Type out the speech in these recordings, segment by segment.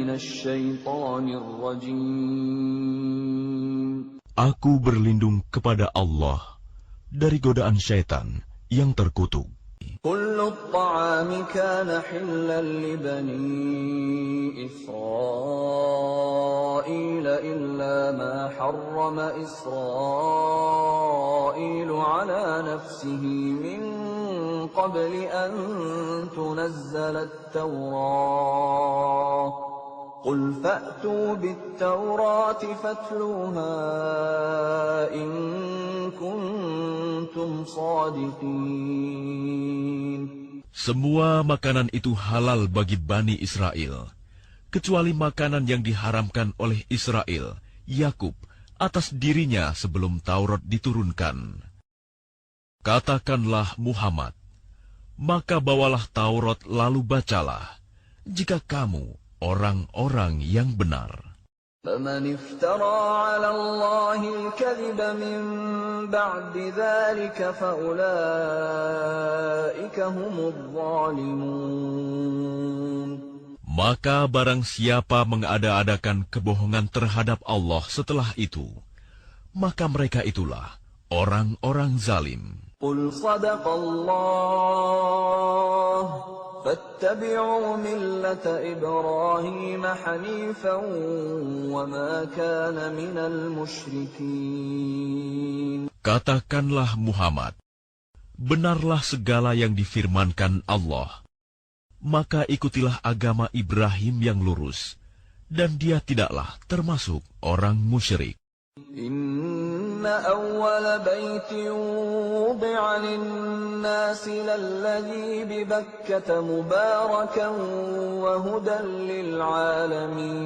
من الشيطان الرجيم. Aku berlindung kepada Allah dari godaan syaitan yang terkutuk. كل الطعام كان حلا لبني إسرائيل إلا ما حرم إسرائيل على نفسه من قبل أن تنزل التوراة قل فأتوا بالتوراة فاتلوها إن كنتم صادقين. Semua makanan itu halal bagi Bani Israel, kecuali makanan yang diharamkan oleh Israel, Yakub, atas dirinya sebelum Taurat diturunkan. Katakanlah Muhammad, maka bawalah Taurat lalu bacalah, jika kamu orang-orang yang benar. فمن افترى على الله الكذب من بعد ذلك فأولئك هم الظالمون. Maka barang siapa mengada-adakan kebohongan terhadap Allah setelah itu, maka mereka itulah orang-orang zalim. قل صدق الله فاتبعوا ملة إبراهيم حنيفا وما كان من المشركين. Katakanlah Muhammad, benarlah segala yang difirmankan Allah. Maka ikutilah agama Ibrahim yang lurus, dan dia tidaklah termasuk orang musyrik. Inna awwala baytin wudi'a lin-nasi lalladhi bi Bakkata mubarakan wa hudan lil-'alamin.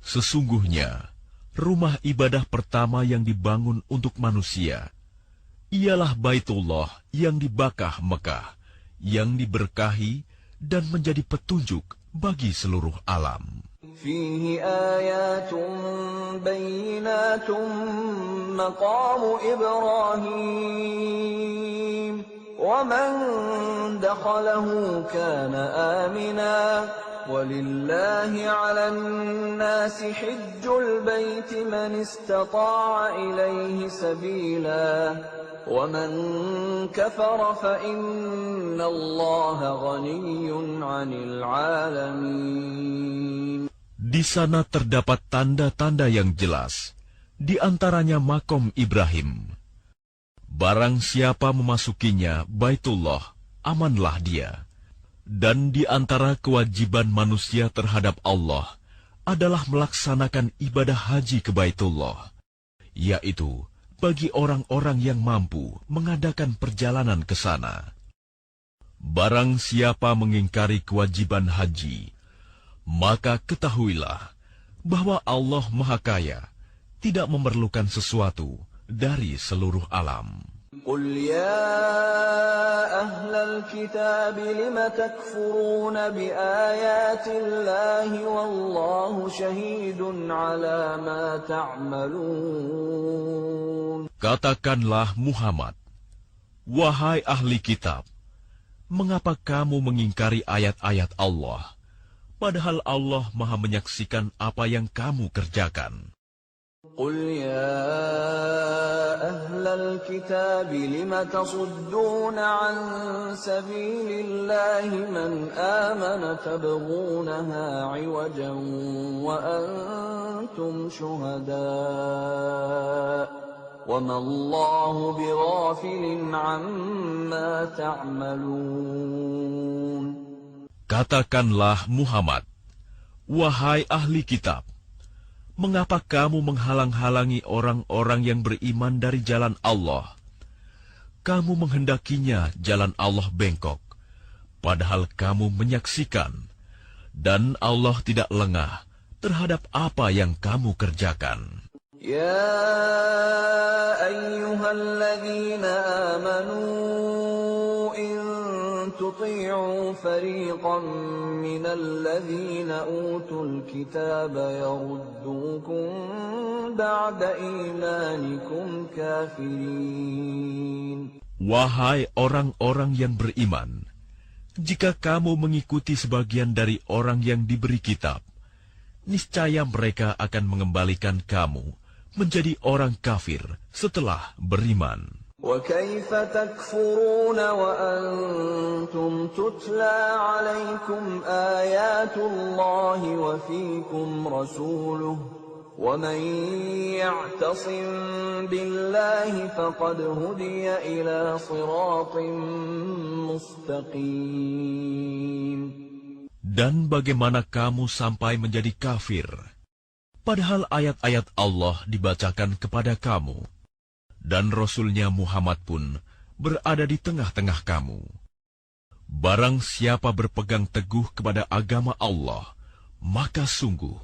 Sesungguhnya, rumah ibadah pertama yang dibangun untuk manusia ialah Baitullah yang di Bakkah Mekah, yang diberkahi dan menjadi petunjuk bagi seluruh alam. فيه آيات بينات مقام إبراهيم ومن دخله كان آمنا ولله على الناس حج البيت من استطاع إليه سبيلا ومن كفر فإن الله غني عن العالمين. Di sana terdapat tanda-tanda yang jelas, di antaranya makom Ibrahim. Barang siapa memasukinya Baitullah, amanlah dia. Dan di antara kewajiban manusia terhadap Allah adalah melaksanakan ibadah haji ke Baitullah, yaitu bagi orang-orang yang mampu mengadakan perjalanan ke sana. Barang siapa mengingkari kewajiban haji, maka ketahuilah bahwa Allah Maha Kaya, tidak memerlukan sesuatu dari seluruh alam. قل يا أهل الكتاب لم تكفرون بآيات الله والله شهيد على ما تعملون. Katakanlah Muhammad, wahai ahli kitab, mengapa kamu mengingkari ayat-ayat Allah, padahal Allah Maha menyaksikan apa yang kamu kerjakan. قل يا أهل الكتاب لم تصدون عن سبيل الله من آمن تبغونها عوجا وأنتم شهداء وما الله بغافل عما تعملون. Katakanlah Muhammad, wahai ahli kitab, mengapa kamu menghalang-halangi orang-orang yang beriman dari jalan Allah? Kamu menghendakinya jalan Allah bengkok, padahal kamu menyaksikan, dan Allah tidak lengah terhadap apa yang kamu kerjakan. Ya ayyuhalladzina amanu in tuti'u fariqan minalladzina utul kitaba yaruddukum ba'da imanikum kafirin. Wahai orang-orang yang beriman, Jika kamu mengikuti sebagian dari orang yang diberi kitab, niscaya mereka akan mengembalikan kamu menjadi orang kafir setelah beriman. وَكَيْفَ تَكْفُرُونَ وَأَنْتُمْ تُتْلَى عَلَيْكُمْ آيَاتُ اللَّهِ وَفِيكُمْ رَسُولُهُ وَمَنْ يَعْتَصِمْ بِاللَّهِ فَقَدْ هُدِيَ إِلَى صِرَاطٍ مُسْتَقِيمٍ. Dan bagaimana kamu sampai menjadi kafir, padahal ayat-ayat Allah dibacakan kepada kamu, dan Rasul-Nya Muhammad pun berada di tengah-tengah kamu. Barang siapa berpegang teguh kepada agama Allah, maka sungguh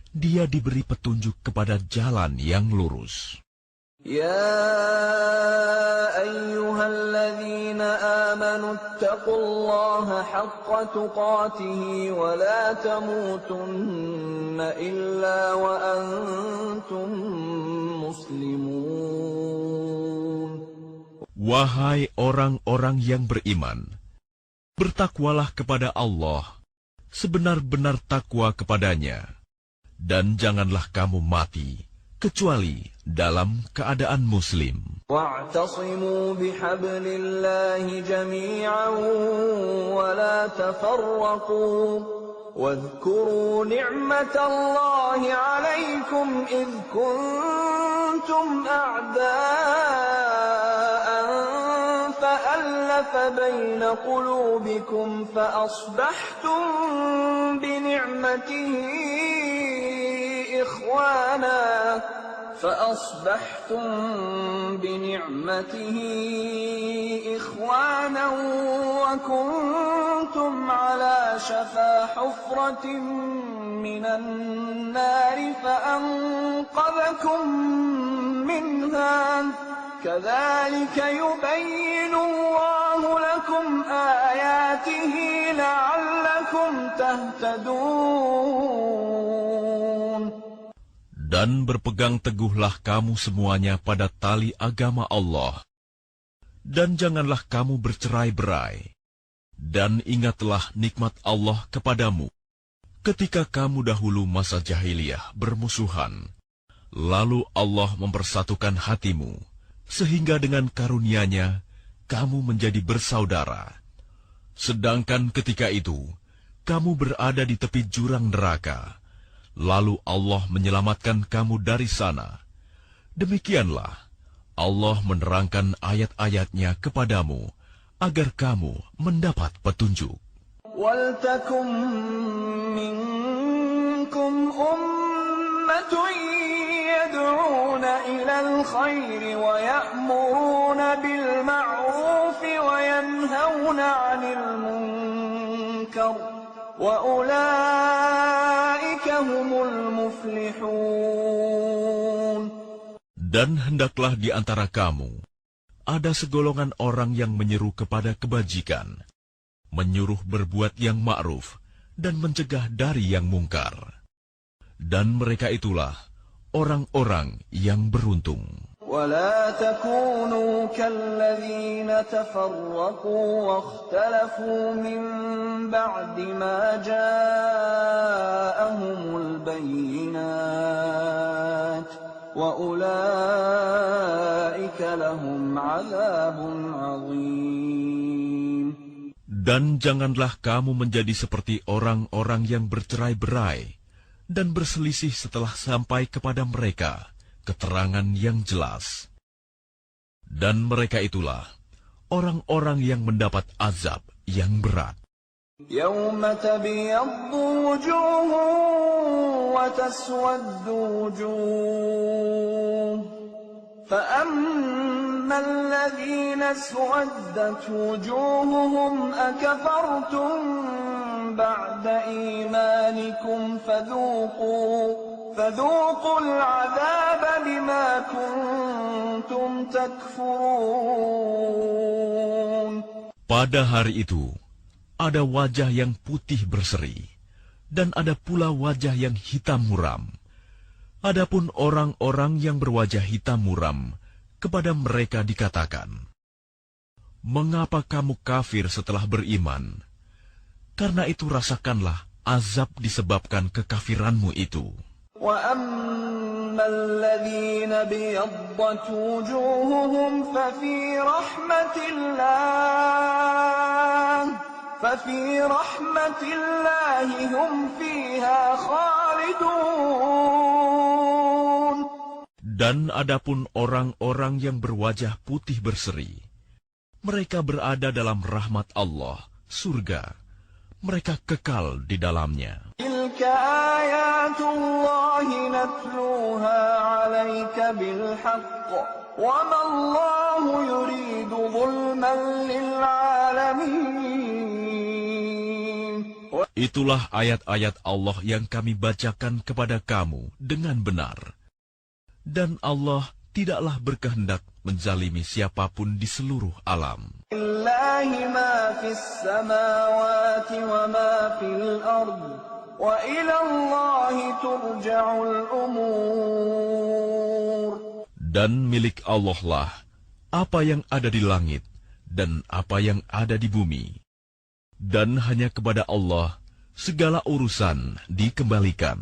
dia diberi petunjuk kepada jalan yang lurus. يا أيها الذين آمنوا اتقوا الله حق تقاته ولا تموتن إلا وأنتم مسلمون. Wahai orang-orang yang beriman, bertakwalah kepada Allah sebenar-benar takwa kepadanya, dan janganlah kamu mati kecuali dalam keadaan muslim. واعتصموا بحبل الله جميعا ولا تفرقوا واذكروا نعمة الله عليكم إذ كنتم أعداء فألف بين قلوبكم فأصبحتم بنعمته إخوانا وكنتم على شفا حفرة من النار فأنقذكم منها كذلك يبين الله لكم آياته لعلكم تهتدون. Dan berpegang teguhlah kamu semuanya pada tali agama Allah, dan janganlah kamu bercerai-berai. Dan ingatlah nikmat Allah kepadamu, ketika kamu dahulu masa jahiliyah bermusuhan, lalu Allah mempersatukan hatimu, sehingga dengan karunia-Nya kamu menjadi bersaudara. Sedangkan ketika itu, kamu berada di tepi jurang neraka, lalu Allah menyelamatkan kamu dari sana. Demikianlah Allah menerangkan ayat-ayat-Nya kepadamu agar kamu mendapat petunjuk. وَلْتَكُنْ مِنْكُمْ أُمَّةٌ يَدْعُونَ إِلَى الْخَيْرِ وَيَأْمُرُونَ بِالْمَعْرُوفِ وَيَنْهَوْنَ عَنِ الْمُنْكَرِ وَأُولَئِكَ هُمُ الْمُفْلِحُونَ. Dan hendaklah di antara kamu ada segolongan orang yang menyeru kepada kebajikan, menyuruh berbuat yang ma'ruf, dan mencegah dari yang mungkar. Dan mereka itulah orang-orang yang beruntung. ولا تكونوا كالذين تفرقوا واختلفوا من بعد ما جاءهم البينات وأولئك لهم عذاب عظيم. Dan janganlah kamu menjadi seperti orang-orang yang bercerai-berai dan berselisih setelah sampai kepada mereka keterangan yang jelas. Dan mereka itulah orang-orang yang mendapat azab yang berat. يَوْمَ تَبْيَضُّ وُجُوهٌ وَتَسْوَدُّ وُجُوهٌ فَأَمَّا الَّذِينَ اسْوَدَّتْ وُجُوهُهُمْ أَكَفَرْتُمْ بَعْدَ إِيمَانِكُمْ فذوقوا العذاب بما كنتم تكفرون. Pada hari itu, ada wajah yang putih berseri, dan ada pula wajah yang hitam muram. Adapun orang-orang yang berwajah hitam muram, kepada mereka dikatakan, "Mengapa kamu kafir setelah beriman?" Karena itu rasakanlah azab disebabkan kekafiranmu itu. وَأَمَّا الَّذِينَ ابْيَضَّتْ وُجُوهُهُمْ فَفِي رَحْمَةِ اللَّهِ هُمْ فِيهَا خَالِدُونَ. Dan adapun orang-orang yang berwajah putih berseri, mereka berada dalam rahmat Allah, surga. Mereka kekal di dalamnya. تِلْكَ آيَاتُ اللَّهِ نَتْلُوهَا عَلَيْكَ بِالْحَقِّ وَمَا اللَّهُ يُرِيدُ ظُلْمًا لِلْعَالَمِينَ. Itulah ayat-ayat Allah yang kami bacakan kepada kamu dengan benar. Dan Allah tidaklah berkehendak menzalimi siapapun di seluruh alam. لِلَّهِ مَا فِي السَّمَاوَاتِ وَمَا فِي الْأَرْضِ وَإِلَى اللَّهِ تُرْجَعُ الْأُمُورُ. Dan milik Allah lah apa yang ada di langit dan apa yang ada di bumi. Dan hanya kepada Allah segala urusan dikembalikan.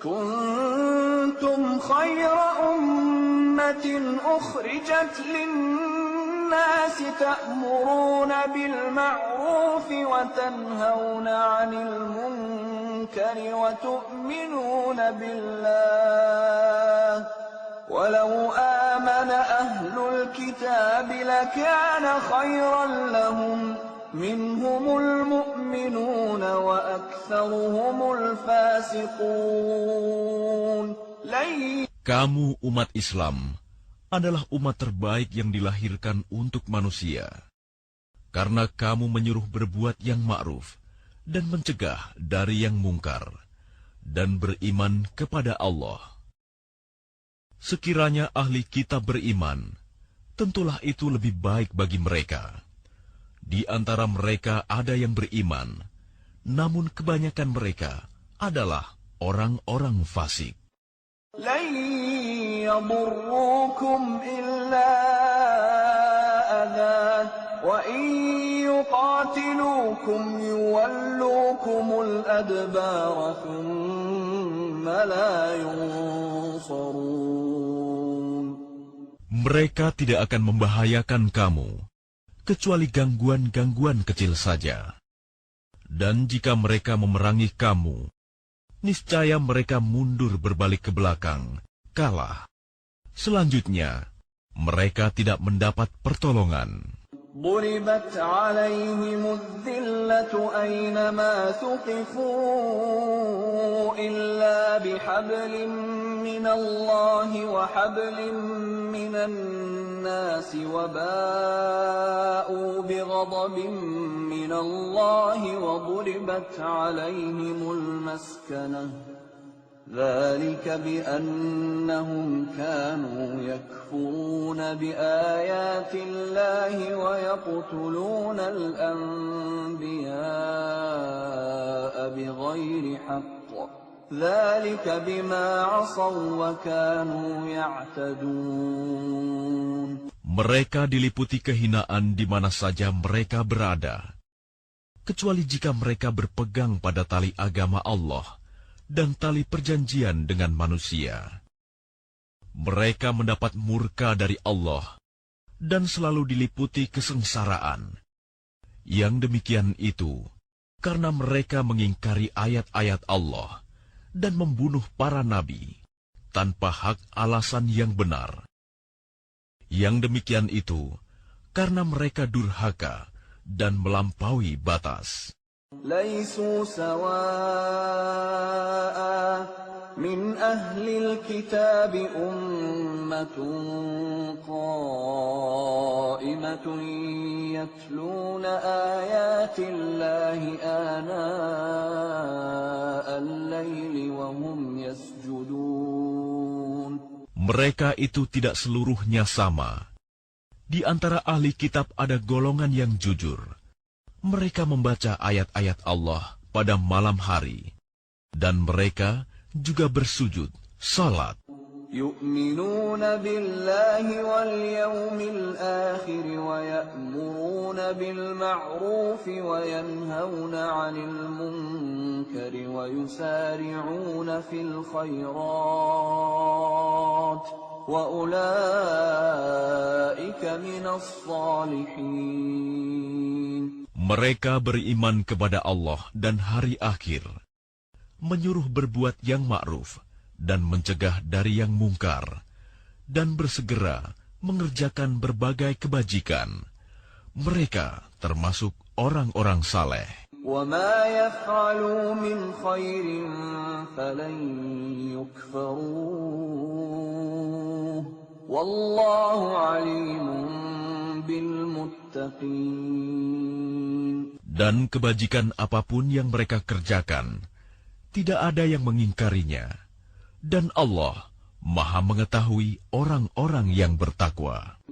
كنتم خير أمة أخرجت للناس تأمرون بالمعروف وتنهون عن المنكر وتؤمنون بالله ولو آمن أهل الكتاب لكان خيرا لهم منهم المؤمنون وأكثرهم الفاسقون. Kamu umat Islam adalah umat terbaik yang dilahirkan untuk manusia. Karena kamu menyuruh berbuat yang ma'ruf dan mencegah dari yang mungkar dan beriman kepada Allah. Sekiranya ahli kitab beriman, tentulah itu lebih baik bagi mereka. Di antara mereka ada yang beriman, namun kebanyakan mereka adalah orang-orang fasik. لن يضروكم إلا أذى وإن يقاتلوكم يولوكم الأدبار ثم لا ينصرون. Mereka tidak akan membahayakan kamu, kecuali gangguan-gangguan kecil saja. Dan jika mereka memerangi kamu, niscaya mereka mundur berbalik ke belakang, kalah. Selanjutnya, mereka tidak mendapat pertolongan. ضربت عليهم الذلة أينما ثقفوا إلا بحبل من الله وحبل من الناس وباءوا بغضب من الله وضربت عليهم المسكنة ذلك بأنهم كانوا يكفرون بآيات الله ويقتلون الأنبياء بغير حق ذلك بما عصوا وكانوا يعتدون. Mereka diliputi kehinaan di mana saja mereka berada, kecuali jika mereka berpegang pada tali agama Allah dan tali perjanjian dengan manusia. Mereka mendapat murka dari Allah dan selalu diliputi kesengsaraan. Yang demikian itu karena mereka mengingkari ayat-ayat Allah dan membunuh para nabi tanpa hak alasan yang benar. Yang demikian itu karena mereka durhaka dan melampaui batas. ليسوا سواء من أهل الكتاب أمة قائمة يتلون آيات الله آناء الليل وهم يسجدون. Mereka itu tidak seluruhnya sama. Di antara ahli kitab ada golongan yang jujur. Mereka membaca ayat-ayat Allah pada malam hari, dan mereka juga bersujud, salat. يؤمنون بالله واليوم الآخر ويأمرون بالمعروف وينهون عن المنكر ويسارعون في الخيرات وأولئك من الصالحين. Mereka beriman kepada Allah dan hari akhir, menyuruh berbuat yang ma'ruf dan mencegah dari yang mungkar, dan bersegera mengerjakan berbagai kebajikan. Mereka termasuk orang-orang saleh. وَمَا يَفْعَلُوا مِنْ خَيْرٍ فَلَنْ يُكْفَرُوهُ وَاللَّهُ عَلِيمٌ بِالْمُتَّقِينَ. Dan kebajikan apapun yang mereka kerjakan, tidak ada yang mengingkarinya. Dan Allah Maha mengetahui orang-orang yang bertakwa.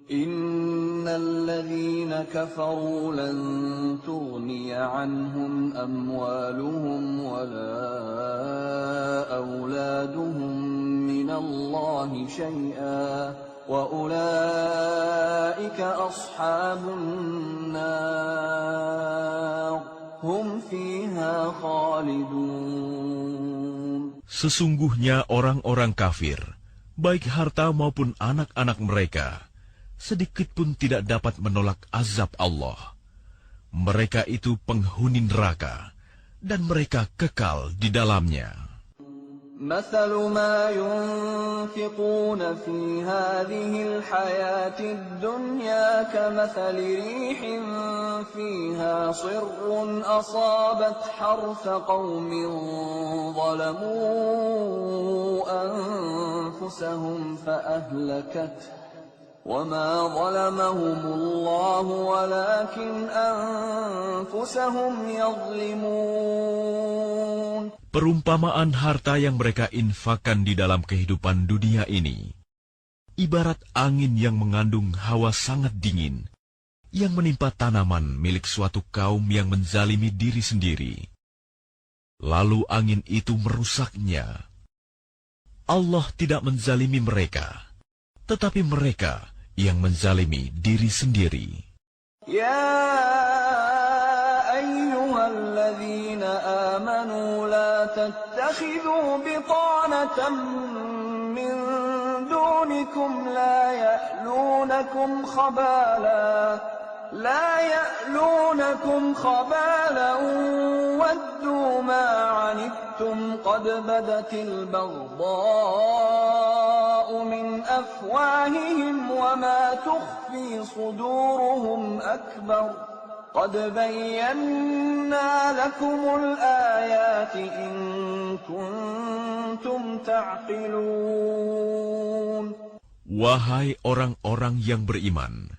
Innal ladzina kafaru lan tughniya anhum amwaluhum wala auladuhum minallahi syai'a wa ulaika ashabun nar hum fiha khalidun. Sesungguhnya orang-orang kafir, baik harta maupun anak-anak mereka, sedikit pun tidak dapat menolak azab Allah. Mereka itu penghuni neraka, dan mereka kekal di dalamnya. مثل ما ينفقون في هذه الحياة الدنيا كمثل ريح فيها صر أصابت حرث قوم ظلموا أنفسهم فأهلكته وما ظلمهم الله ولكن أنفسهم يظلمون. Perumpamaan harta yang mereka infakkan di dalam kehidupan dunia ini, ibarat angin yang mengandung hawa sangat dingin, yang menimpa tanaman milik suatu kaum yang menzalimi diri sendiri. Lalu angin itu merusaknya. Allah tidak menzalimi mereka, tetapi mereka yang menzalimi diri sendiri. Ya ayyuhalladzina amanu la tattakhidhu bitanatan min dunikum la ya'lunakum khabalan waddu ma 'anittum qad badatil baghdha'u min afwahihim wa ma tukhfi suduruhum akbar qad bayyana lakumul ayati in kuntum ta'qilun. Wahai orang-orang yang beriman,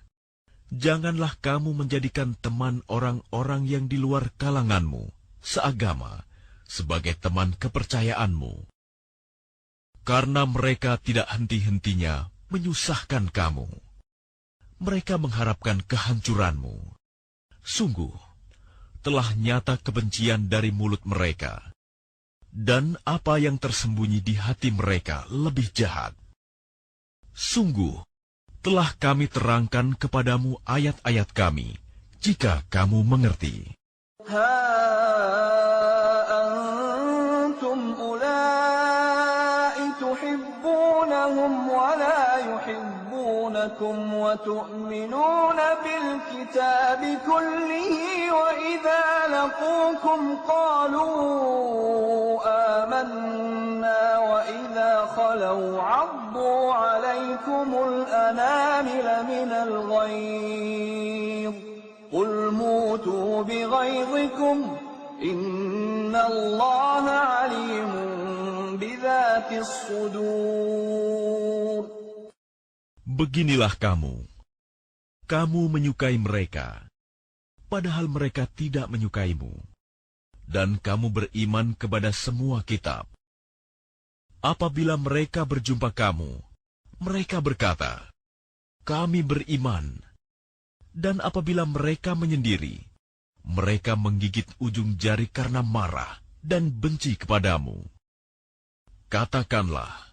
janganlah kamu menjadikan teman orang-orang yang di luar kalanganmu, seagama, sebagai teman kepercayaanmu. Karena mereka tidak henti-hentinya menyusahkan kamu. Mereka mengharapkan kehancuranmu. Sungguh, telah nyata kebencian dari mulut mereka, dan apa yang tersembunyi di hati mereka lebih jahat. Sungguh, telah kami terangkan kepadamu ayat-ayat kami, jika kamu mengerti. Ha antum ulai tuhibbunahum wa la yuhibbunakum wa tu'minuna bil kitabi kullihi wa idza laqukum qalu amanna wa idza khalu 'addu 'alaykumul anamila minal ghayz qul mutu bighayzikum innallaha 'alimun bidzatis sudur. Beginilah kamu menyukai mereka, padahal mereka tidak menyukaimu, dan kamu beriman kepada semua kitab. Apabila mereka berjumpa kamu, mereka berkata, kami beriman. Dan apabila mereka menyendiri, mereka menggigit ujung jari karena marah dan benci kepadamu. Katakanlah,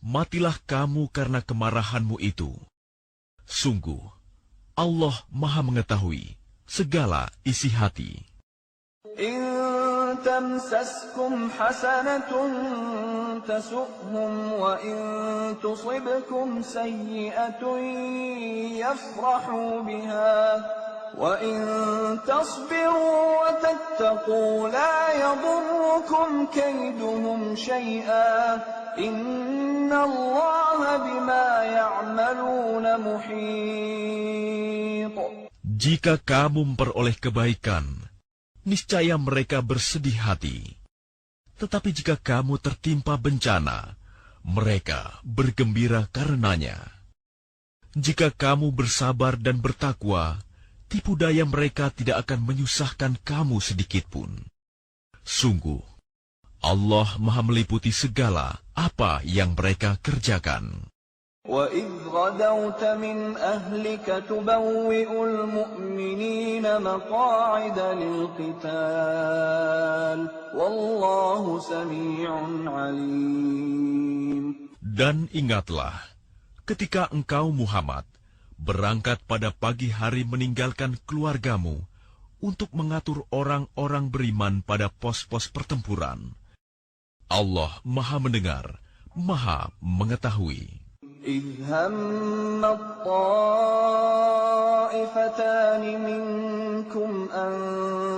matilah kamu karena kemarahanmu itu. Sungguh, Allah Maha mengetahui segala isi hati. إن تمسسكم حسنة تسؤهم وإن تصبكم سيئة يفرحوا بها وإن تصبروا وتتقوا لا يضركم كيدهم شيئا إن الله بما يعملون محيط. Jika kamu memperoleh kebaikan, niscaya mereka bersedih hati. Tetapi jika kamu tertimpa bencana, mereka bergembira karenanya. Jika kamu bersabar dan bertakwa, tipu daya mereka tidak akan menyusahkan kamu sedikitpun. Sungguh, Allah Maha meliputi segala apa yang mereka kerjakan. وَإِذْ غَدَوْتَ مِنْ أَهْلِكَ تُبَوِّئُ الْمُؤْمِنِينَ مَقَاعِدَ لِلْقِتَالِ وَاللَّهُ سَمِيعٌ عَلِيمٌ. Dan ingatlah, ketika engkau Muhammad berangkat pada pagi hari meninggalkan keluargamu untuk mengatur orang-orang beriman pada pos-pos pertempuran. Allah Maha mendengar, Maha mengetahui. إِذْ هَمَّ الطَّائِفَتَانِ مِنكُمْ أَن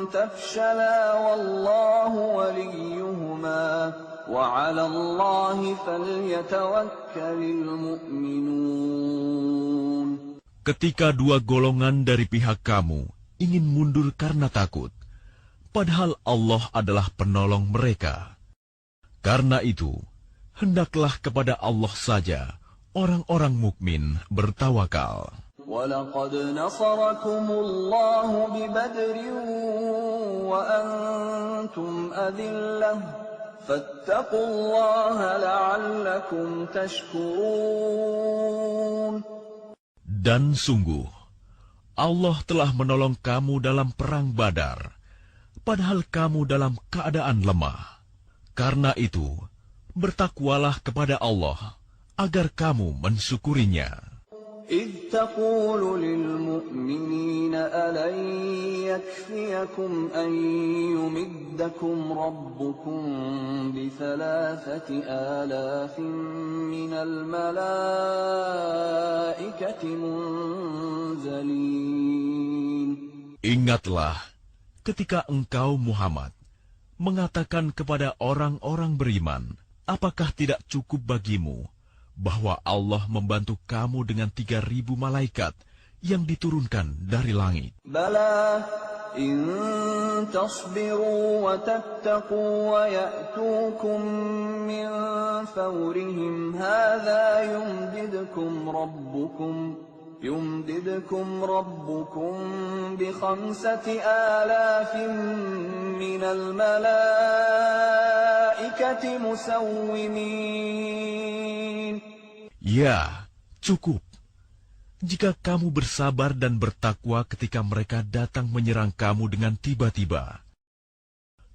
تَفْشَلَا وَاللَّهُ وَلِيُّهُمَا وَعَلَى اللَّهِ فَلْيَتَوَكَّلِ الْمُؤْمِنُونَ. Ketika dua golongan dari pihak kamu ingin mundur karena takut, padahal Allah adalah penolong mereka. Karena itu, hendaklah kepada Allah saja orang-orang mukmin bertawakal. وَلَقَدْ نَصَرَكُمُ اللَّهُ بِبَدْرٍ وَأَنْتُمْ أَذِلَّةٌ فَاتَّقُوا اللَّهَ لَعَلَّكُمْ تَشْكُرُونَ. Dan sungguh, Allah telah menolong kamu dalam perang Badar, padahal kamu dalam keadaan lemah. Karena itu, bertakwalah kepada Allah, agar kamu mensyukurinya. إِذْ تَقُولُ لِلْمُؤْمِنِينَ أَلَنْ يَكْفِيَكُمْ أَنْ يُمِدَّكُمْ رَبُّكُمْ بِثَلَاثَةِ آلَافٍ مِّنَ الْمَلَائِكَةِ مُنْزَلِينَ. Ingatlah Ketika engkau Muhammad mengatakan kepada orang-orang beriman, apakah tidak cukup bagimu bahwa Allah membantu kamu dengan 3.000 malaikat yang diturunkan dari langit? Bala, in tasbiru wa tattaqu wa ya'tukum min fawrihim hadha yumdidkum rabbukum bi 5,000 minal malaikati musawwimin. Ya, cukup. Jika kamu bersabar dan bertakwa ketika mereka datang menyerang kamu dengan tiba-tiba,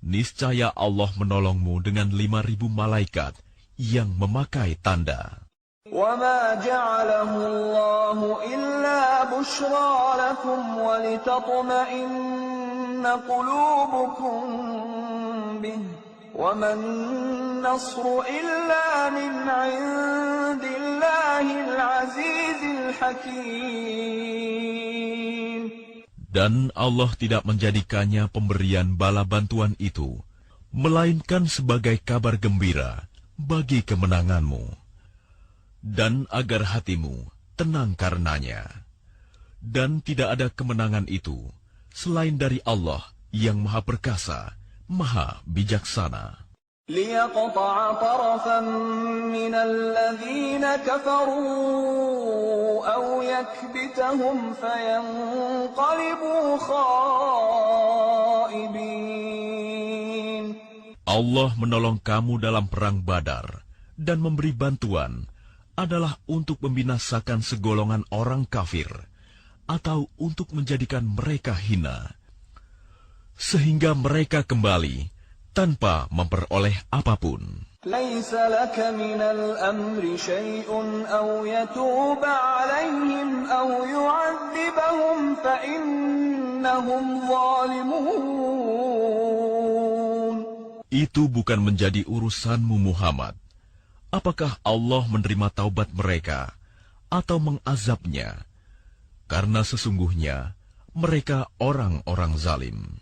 niscaya Allah menolongmu dengan 5.000 malaikat yang memakai tanda. وَمَا جَعَلَهُ اللَّهُ إِلَّا بُشْرَى لَكُمْ وَلِتَطْمَئِنَّ قُلُوبُكُم بِهِ وَمَا النَّصْرُ إِلَّا مِنْ عِندِ اللَّهِ الْعَزِيزِ الْحَكِيمِ. Dan Allah tidak menjadikannya pemberian bala bantuan itu, melainkan sebagai kabar gembira bagi kemenanganmu, dan agar hatimu tenang karenanya. Dan tidak ada kemenangan itu selain dari Allah yang Maha Perkasa, Maha Bijaksana. لِيَقْطَعَ طَرَفًا مِّنَ الَّذِينَ كَفَرُوا أَوْ يَكْبِتَهُمْ فَيَنقَلِبُوا خَائِبِينَ. Allah menolong kamu dalam perang Badar dan memberi bantuan adalah untuk membinasakan segolongan orang kafir atau untuk menjadikan mereka hina, sehingga mereka kembali tanpa memperoleh apapun. ليس لك من الأمر شيء أو يتوب عليهم أو يعذبهم فإنهم ظالمون. Itu bukan menjadi urusanmu Muhammad. Apakah Allah menerima taubat mereka atau mengazabnya? Karena sesungguhnya mereka orang-orang zalim.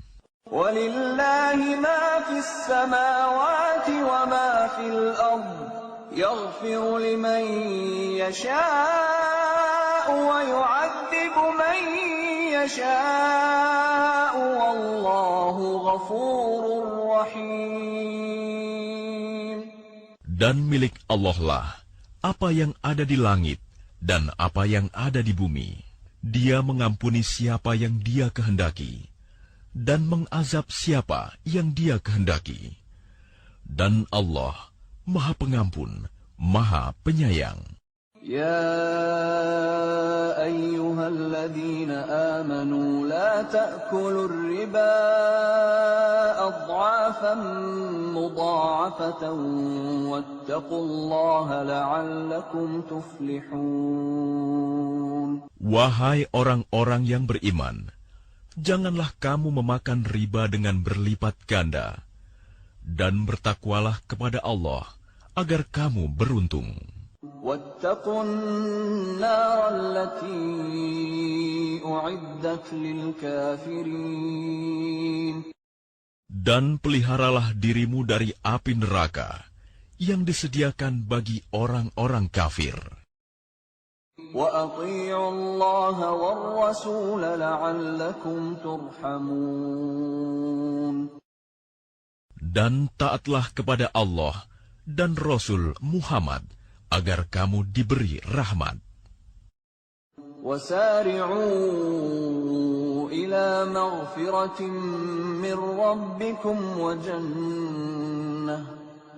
وَلِلَّهِ مَا فِي السَّمَاوَاتِ وَمَا فِي الْأَرْضِ يَغْفِرُ لِمَن يَشَاءُ وَيُعَذِّبُ مَن يَشَاءُ وَاللَّهُ غَفُورٌ رَّحِيمٌ. Dan milik Allah lah apa yang ada di langit dan apa yang ada di bumi. Dia mengampuni siapa yang Dia kehendaki dan mengazab siapa yang Dia kehendaki. Dan Allah Maha Pengampun, Maha Penyayang. يا أيها الذين آمنوا لا تأكلوا الربا أضعافا مضاعفة واتقوا الله لعلكم تفلحون. Wahai orang-orang yang beriman, janganlah kamu memakan riba dengan berlipat ganda, dan bertakwalah kepada Allah agar kamu beruntung. واتقوا النار التي أعدت للكافرين. Dan peliharalah dirimu dari api neraka yang disediakan bagi orang-orang kafir. وأطيعوا الله والرسول لعلكم ترحمون. Dan taatlah kepada Allah dan Rasul Muhammad agar kamu diberi rahmat. وسارعوا إلى مغفرة من ربكم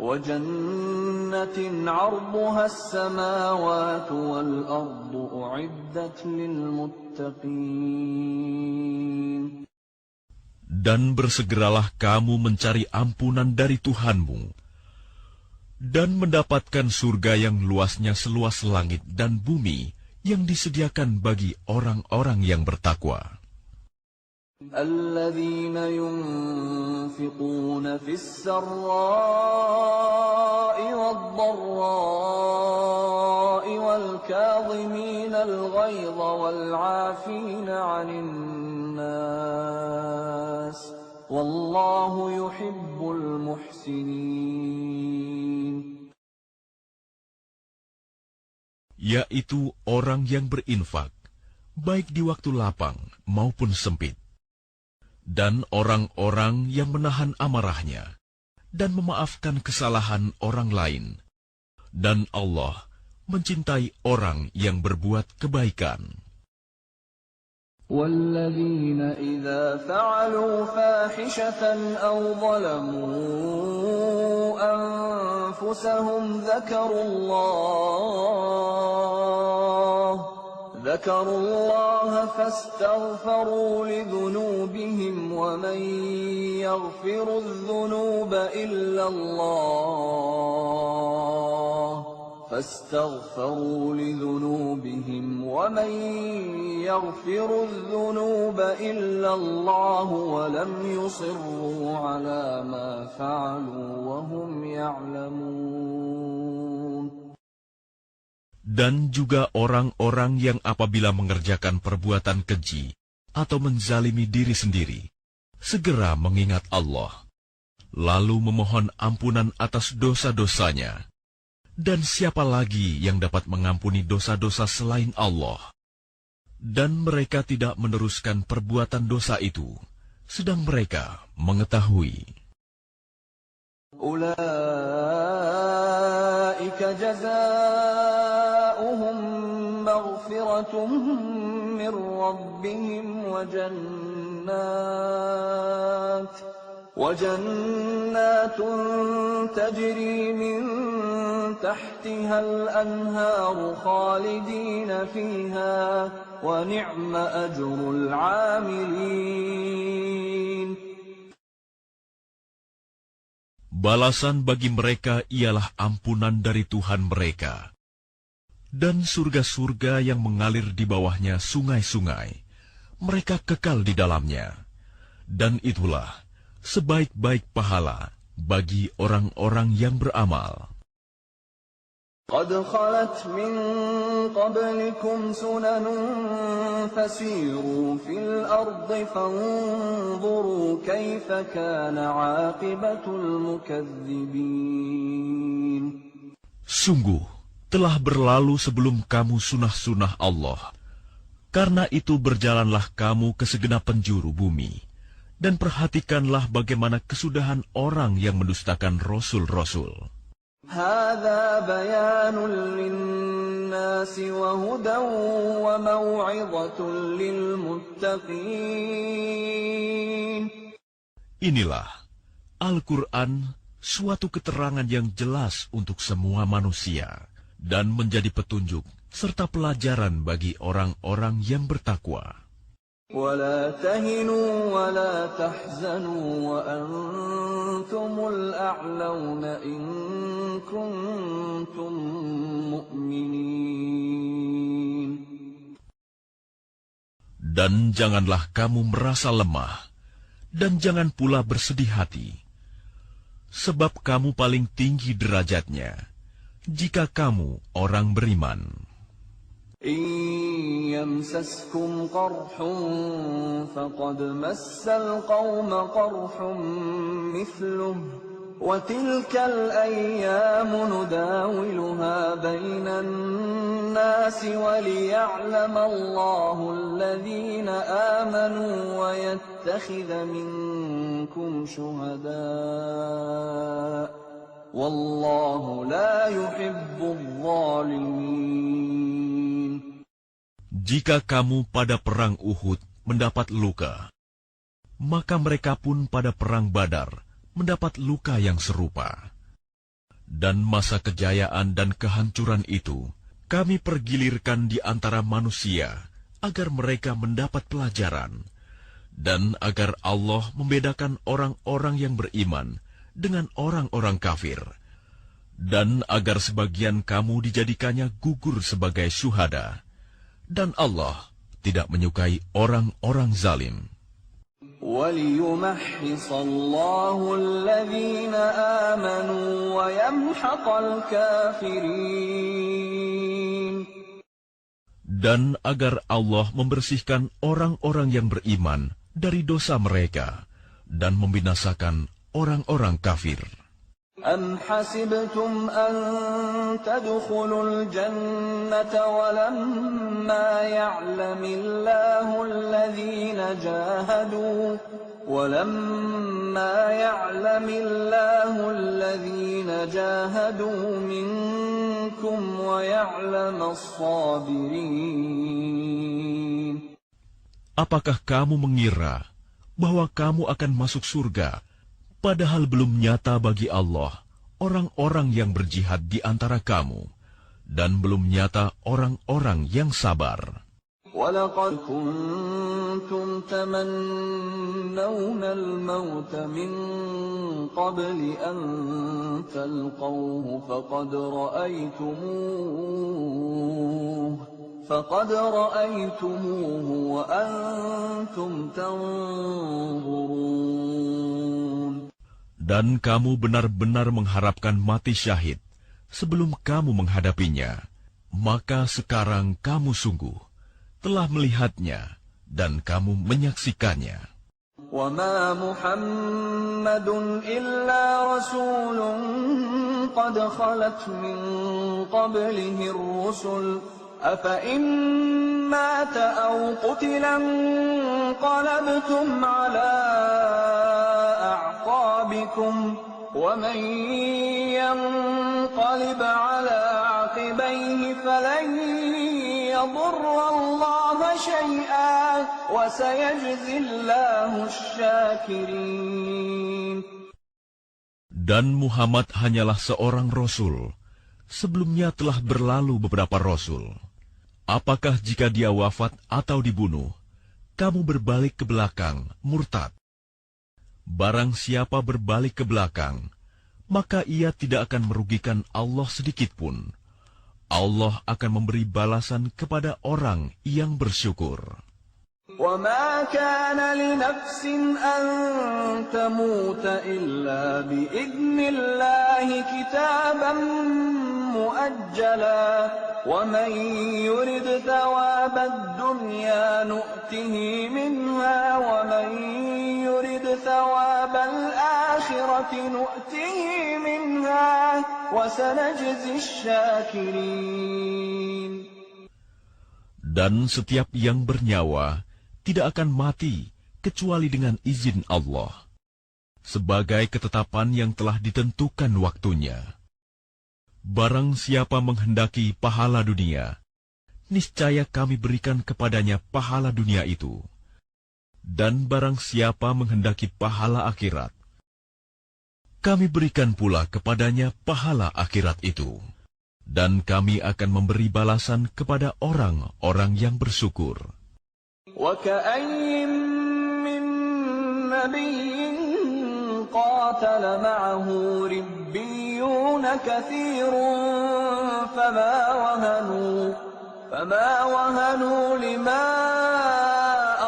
وجنة عرضها السماوات والأرض أعدت للمتقين. Dan bersegeralah kamu mencari ampunan dari Tuhanmu dan mendapatkan surga yang luasnya seluas langit dan bumi yang disediakan bagi orang-orang yang bertakwa. الذين ينفقون في السراء والضراء والكاظمين الغيظ والعافين عن الناس والله يحب المحسنين. Yaitu orang yang berinfak, baik di waktu lapang maupun sempit, dan orang-orang yang menahan amarahnya, dan memaafkan kesalahan orang lain. Dan Allah mencintai orang yang berbuat kebaikan. والذين إذا فعلوا فاحشة أو ظلموا أنفسهم ذكروا الله فاستغفروا لذنوبهم ومن يغفر الذنوب إلا الله ولم يصروا على ما فعلوا وهم يعلمون. Dan juga orang-orang yang apabila mengerjakan perbuatan keji atau menzalimi diri sendiri, segera mengingat Allah, lalu memohon ampunan atas dosa-dosanya. Dan siapa lagi yang dapat mengampuni dosa-dosa selain Allah? Dan mereka tidak meneruskan perbuatan dosa itu, sedang mereka mengetahui. Ulaika jazaa'uhum maghfiratun min rabbihim وجنات تجري من تحتها الأنهار خالدين فيها ونعم أجر العاملين. Balasan bagi mereka ialah ampunan dari Tuhan mereka, dan surga-surga yang mengalir di bawahnya sungai-sungai. Mereka kekal di dalamnya, dan itulah sebaik-baik pahala bagi orang-orang yang beramal. قد خلت من قبلكم سنن فسيروا في الأرض فانظروا كيف كان عاقبة المكذبين. Sungguh, telah berlalu sebelum kamu sunah-sunah Allah. Karena itu berjalanlah kamu ke segenap penjuru bumi, dan perhatikanlah bagaimana kesudahan orang yang mendustakan Rasul-Rasul. هذا بيان للناس وهدى وموعظة للمتقين. Inilah Al-Quran, suatu keterangan yang jelas untuk semua manusia, dan menjadi petunjuk serta pelajaran bagi orang-orang yang bertakwa. ولا تهنوا ولا تحزنوا وأنتم الأعلون إن كنتم مؤمنين. Dan janganlah kamu merasa lemah, dan jangan pula bersedih hati, sebab kamu paling tinggi derajatnya, jika kamu orang beriman. إن يمسسكم قرح فقد مس القوم قرح مثله وتلك الأيام نداولها بين الناس وليعلم الله الذين آمنوا ويتخذ منكم شهداء والله لا يحب الظالمين. Jika kamu pada perang Uhud mendapat luka, maka mereka pun pada perang Badar mendapat luka yang serupa. Dan masa kejayaan dan kehancuran itu kami pergilirkan di antara manusia agar mereka mendapat pelajaran, dan agar Allah membedakan orang-orang yang beriman dengan orang-orang kafir, dan agar sebagian kamu dijadikannya gugur sebagai syuhada. Dan Allah tidak menyukai orang-orang zalim. وَلِيُمَحِّصَ اللَّهُ الَّذِينَ آمَنُوا وَيَمْحَقَ الْكَافِرِينَ. Dan agar Allah membersihkan orang-orang yang beriman dari dosa mereka dan membinasakan orang-orang kafir. أَمْ حَسِبْتُمْ أَن تَدْخُلُوا الْجَنَّةَ وَلَمَّا يَعْلَمِ اللَّهُ الَّذِينَ جَاهَدُوا مِنكُمْ وَيَعْلَمَ الصَّابِرِينَ. Apakah kamu mengira bahwa kamu akan masuk surga, padahal belum nyata bagi Allah orang-orang yang berjihad di antara kamu, dan belum nyata orang-orang yang sabar. وَلَقَدْ كُنْتُمْ تَمَنَّوْنَ الْمَوْتَ مِنْ قَبْلِ أَنْ تَلْقَوْهُ فَقَدْ رَأَيْتُمُوهُ وَأَنْتُمْ تَنْظُرُونَ. Dan kamu benar-benar mengharapkan mati syahid sebelum kamu menghadapinya, maka sekarang kamu sungguh telah melihatnya dan kamu menyaksikannya. وَمَا مُحَمَّدٌ إِلَّا رَسُولٌ قَدْ خَلَتْ مِنْ قَبْلِهِ الرُّسُلُ أَفَإِنْ مَاتَ أَوْ قُتِلَ انقَلَبْتُمْ عَلَى أَعْقَابِكُمْ وَمَنْ يَنْقَلِبْ عَلَى عَقِبَيْهِ فَلَنْ يَضُرَّ اللَّهَ شَيْئًا وَسَيَجْزِي اللَّهُ الشَّاكِرِينَ. Dan Muhammad hanyalah seorang Rasul. Sebelumnya telah berlalu beberapa Rasul. Apakah jika dia wafat atau dibunuh, kamu berbalik ke belakang, murtad? Barang siapa berbalik ke belakang, maka ia tidak akan merugikan Allah sedikitpun. Allah akan memberi balasan kepada orang yang bersyukur. وَمَا كَانَ لِنَفْسٍ أَن تَمُوتَ إِلَّا بِإِذْنِ اللَّهِ كِتَابًا مُؤَجَّلًا وَمَن يُرِدْ ثَوَابَ الدُّنْيَا نُؤْتِهِ مِنْهَا وَمَن يُرِدْ ثَوَابَ الْآخِرَةِ نُؤْتِهِ مِنْهَا وَسَنَجْزِي الشَّاكِرِينَ. Dan setiap yang bernyawa tidak akan mati kecuali dengan izin Allah, sebagai ketetapan yang telah ditentukan waktunya. Barang siapa menghendaki pahala dunia, niscaya kami berikan kepadanya pahala dunia itu. Dan barang siapa menghendaki pahala akhirat, kami berikan pula kepadanya pahala akhirat itu. Dan kami akan memberi balasan kepada orang-orang yang bersyukur. وَكَأَيٍّ مِّن نَّبِيٍّ قَاتَلَ مَعَهُ رِبِّيُّونَ كَثِيرٌ فَمَا وَهَنُوا لِمَا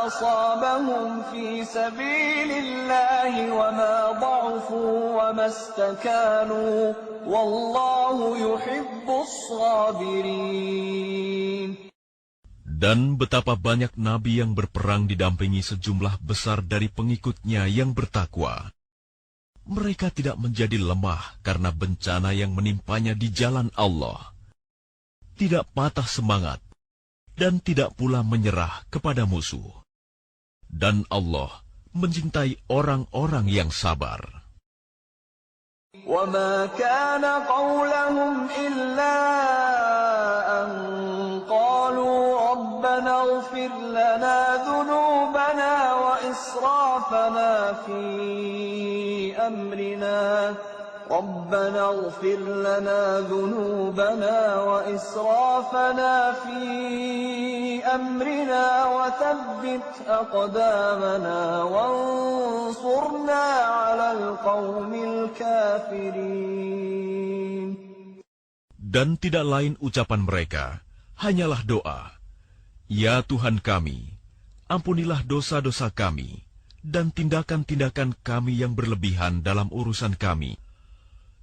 أَصَابَهُمْ فِي سَبِيلِ اللَّهِ وَمَا ضَعُفُوا وَمَا اسْتَكَانُوا وَاللَّهُ يُحِبُّ الصَّابِرِينَ. Dan betapa banyak nabi yang berperang didampingi sejumlah besar dari pengikutnya yang bertakwa. Mereka tidak menjadi lemah karena bencana yang menimpanya di jalan Allah. Tidak patah semangat, dan tidak pula menyerah kepada musuh. Dan Allah mencintai orang-orang yang sabar. وَمَا كَانَ قَوْلَهُمْ إِلَّا أَن قَالُوا رَبَّنَا اغْفِرْ لَنَا ذُنُوبَنَا وَإِسْرَافَنَا فِي أَمْرِنَا رَبَّنَا اغْفِرْ لَنَا ذُنُوبَنَا وَإِسْرَافَنَا فِي أَمْرِنَا وَثَبِّتْ أَقْدَامَنَا وَانصُرْنَا عَلَى الْقَوْمِ الْكَافِرِينَ. Dan tidak lain ucapan mereka, hanyalah doa. Ya Tuhan kami, ampunilah dosa-dosa kami, dan tindakan-tindakan kami yang berlebihan dalam urusan kami.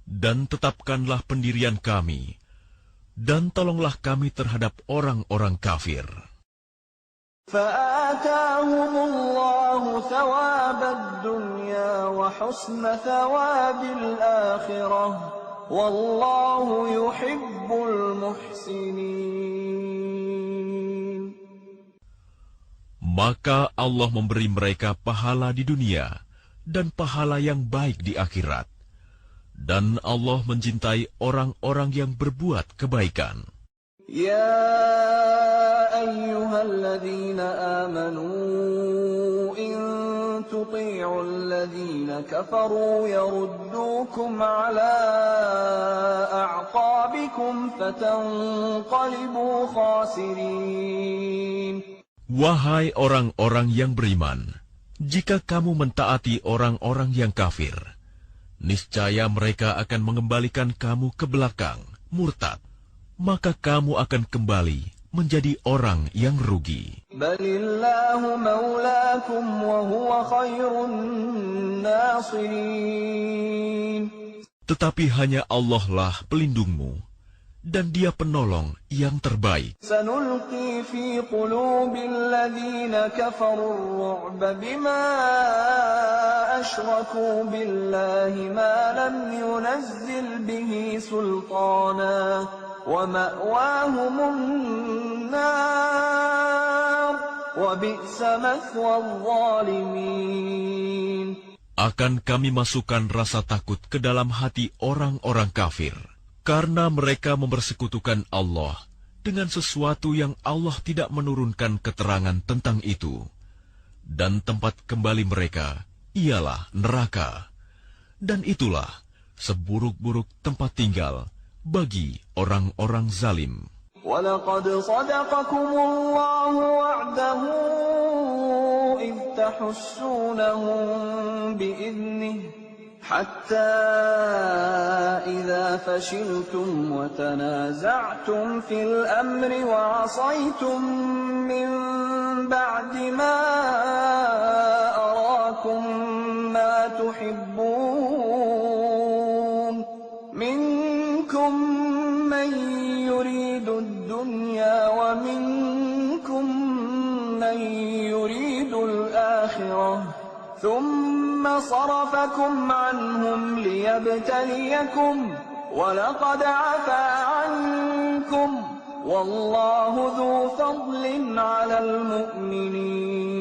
Dan tetapkanlah pendirian kami, dan tolonglah kami terhadap orang-orang kafir. فَآتَاهُمُ اللَّهُ ثَوَابَ الدُّنْيَا وَحُسْنَ ثَوَابِ الْآخِرَةِ وَاللَّهُ يُحِبُّ الْمُحْسِنِينَ. Maka Allah memberi mereka pahala di dunia dan pahala yang baik di akhirat. Dan Allah mencintai orang-orang yang berbuat kebaikan. Ya ayyuhalladzina amanu in tuti'u alladzina kafaru yaruddukum ala a'qabikum fatanqalibu khasirin. Wahai orang-orang yang beriman, jika kamu mentaati orang-orang yang kafir, niscaya mereka akan mengembalikan kamu ke belakang, murtad. Maka kamu akan kembali menjadi orang yang rugi. Balillahu maulakum wa huwa khairun nasirin. Tetapi hanya Allah lah pelindungmu, dan Dia penolong yang terbaik. Sanulqi fi qulubil ladzina kafaru ar-ru'ba bima ashraku billahi ma lam yunazzil bihi sultana wa ma'wahumun nar wa bi'sa mathwa adh-dhalimin. Akan kami masukkan rasa takut ke dalam hati orang-orang kafir, karena mereka mempersekutukan Allah dengan sesuatu yang Allah tidak menurunkan keterangan tentang itu. Dan tempat kembali mereka ialah neraka. Dan itulah seburuk-buruk tempat tinggal bagi orang-orang zalim. وَلَقَدْ صَدَقَكُمُ اللَّهُ وَعْدَهُ إِذْ تَحُسُّونَهُم بِإِذْنِهِ حتى إذا فشلتم وتنازعتم في الأمر وعصيتم من بعد ما أراكم ما تحبون منكم من يريد الدنيا ومنكم من يريد الآخرة ثم صرفكم عنهم ليبتليكم ولقد عفا عنكم والله ذو فضل على المؤمنين.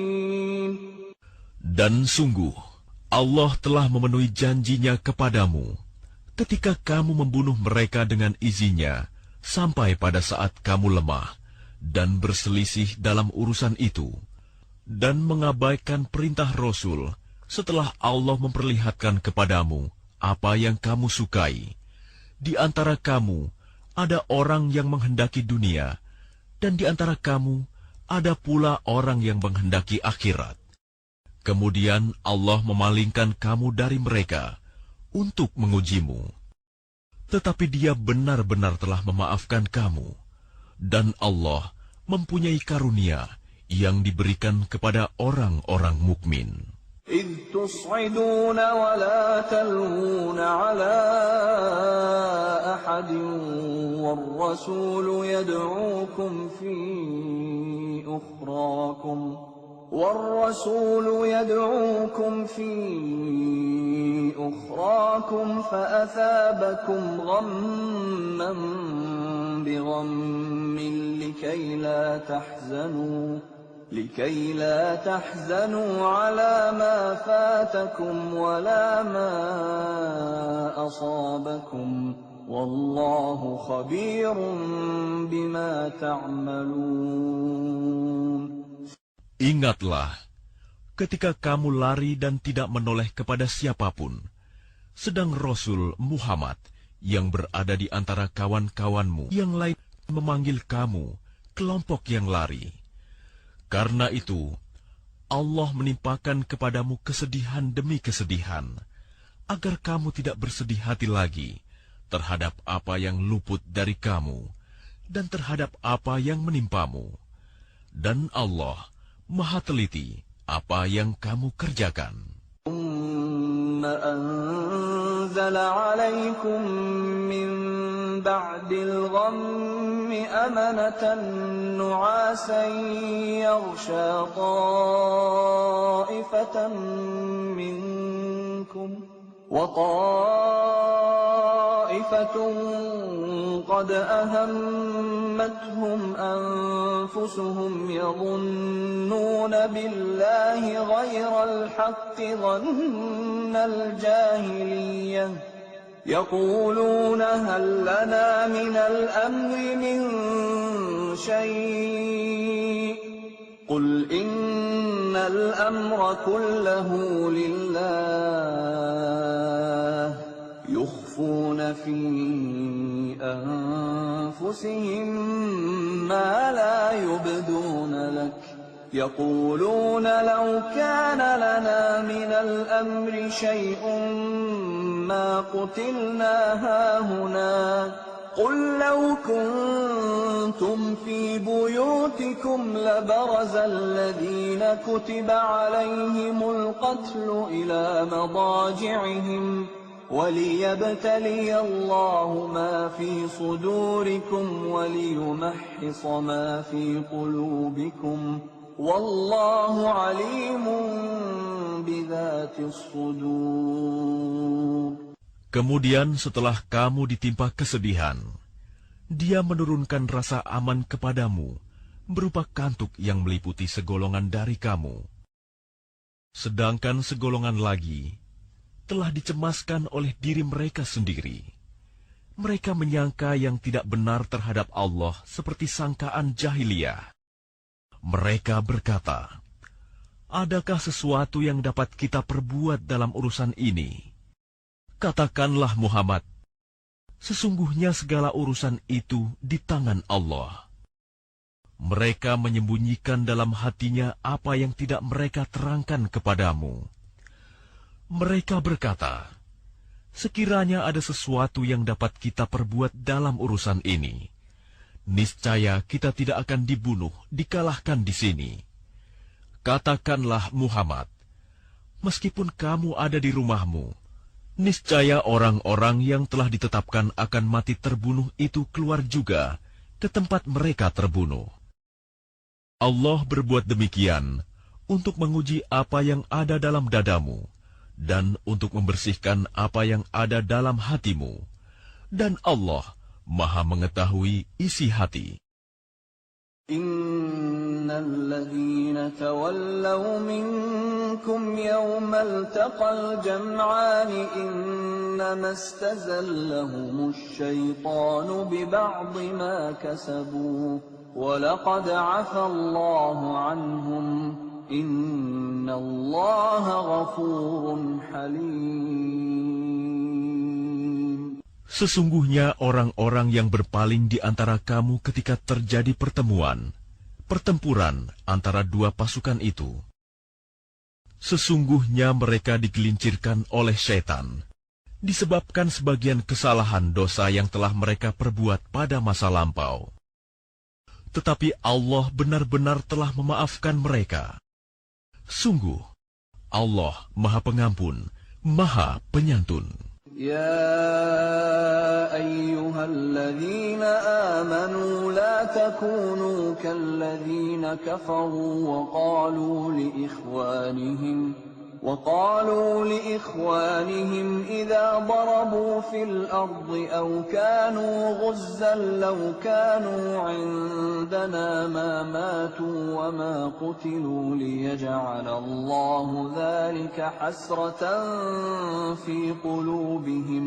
Dan sungguh, Allah telah memenuhi janjinya kepadamu ketika kamu membunuh mereka dengan izinnya sampai pada saat kamu lemah dan berselisih dalam urusan itu, dan mengabaikan perintah Rasul setelah Allah memperlihatkan kepadamu apa yang kamu sukai. Di antara kamu ada orang yang menghendaki dunia, dan di antara kamu ada pula orang yang menghendaki akhirat. Kemudian Allah memalingkan kamu dari mereka untuk mengujimu. Tetapi Dia benar-benar telah memaafkan kamu, dan Allah mempunyai karunia yang diberikan kepada orang-orang mukmin. إذ تصعدون ولا تلوون على أحد والرسول يدعوكم في أخراكم فأثابكم غما بغم لكي لا تحزنوا على ما فاتكم ولا ما أصابكم والله خبير بما تعملون. Ingatlah, ketika kamu lari dan tidak menoleh kepada siapapun, sedang Rasul Muhammad yang berada di antara kawan-kawanmu yang lain memanggil kamu, kelompok yang lari. Karena itu, Allah menimpakan kepadamu kesedihan demi kesedihan, agar kamu tidak bersedih hati lagi terhadap apa yang luput dari kamu dan terhadap apa yang menimpamu. Dan Allah Maha teliti apa yang kamu kerjakan. أنزل عليكم من بعد الغم أمنة نعاسا يغشى طائفة منكم وطائفة قد أهمتهم أنفسهم يظنون بالله غير الحق ظن الجاهلية يقولون هل لنا من الأمر من شيء قل إن الأمر كله لله يخفون في أنفسهم ما لا يبدون لك يقولون لو كان لنا من الأمر شيء ما قتلنا هاهنا قل لو كنتم في بيوتكم لبرز الذين كتب عليهم القتل إلى مضاجعهم وليبتلي الله ما في صدوركم وليمحص ما في قلوبكم والله عليم بذات الصدور. Kemudian setelah kamu ditimpa kesedihan, Dia menurunkan rasa aman kepadamu berupa kantuk yang meliputi segolongan dari kamu. Sedangkan segolongan lagi telah dicemaskan oleh diri mereka sendiri. Mereka menyangka yang tidak benar terhadap Allah seperti sangkaan jahiliyah. Mereka berkata, adakah sesuatu yang dapat kita perbuat dalam urusan ini? Katakanlah Muhammad, sesungguhnya segala urusan itu di tangan Allah. Mereka menyembunyikan dalam hatinya apa yang tidak mereka terangkan kepadamu. Mereka berkata, sekiranya ada sesuatu yang dapat kita perbuat dalam urusan ini, niscaya kita tidak akan dibunuh, dikalahkan di sini. Katakanlah Muhammad, meskipun kamu ada di rumahmu, niscaya orang-orang yang telah ditetapkan akan mati terbunuh itu keluar juga ke tempat mereka terbunuh. Allah berbuat demikian untuk menguji apa yang ada dalam dadamu, dan untuk membersihkan apa yang ada dalam hatimu. Dan Allah Maha mengetahui isi hati. Innal ladzina tawallaw minkum yawmal taqal jam'ani innama istazallahumul syaitanu biba'di ma kasabu wa laqad 'afa Allahu 'anhum innallaha ghafurun halim. Sesungguhnya orang-orang yang berpaling di antara kamu ketika terjadi pertempuran antara dua pasukan itu, sesungguhnya mereka digelincirkan oleh syaitan, disebabkan sebagian kesalahan dosa yang telah mereka perbuat pada masa lampau. Tetapi Allah benar-benar telah memaafkan mereka. Sungguh, Allah Maha Pengampun, Maha Penyantun. Ya ayyuhalladzina amanu la takunu kalladzina kafaru وقالوا لإخوانهم إذا ضربوا في الأرض أو كانوا غزا لو كانوا عندنا ما ماتوا وما قتلوا ليجعل الله ذلك حسرة في قلوبهم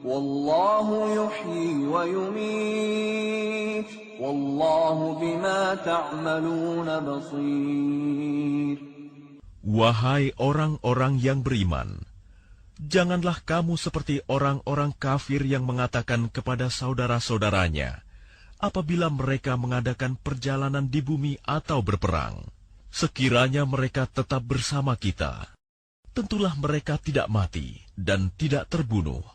والله يحيي ويميت والله بما تعملون بصير. Wahai orang-orang yang beriman, janganlah kamu seperti orang-orang kafir yang mengatakan kepada saudara-saudaranya, apabila mereka mengadakan perjalanan di bumi atau berperang, sekiranya mereka tetap bersama kita, tentulah mereka tidak mati dan tidak terbunuh.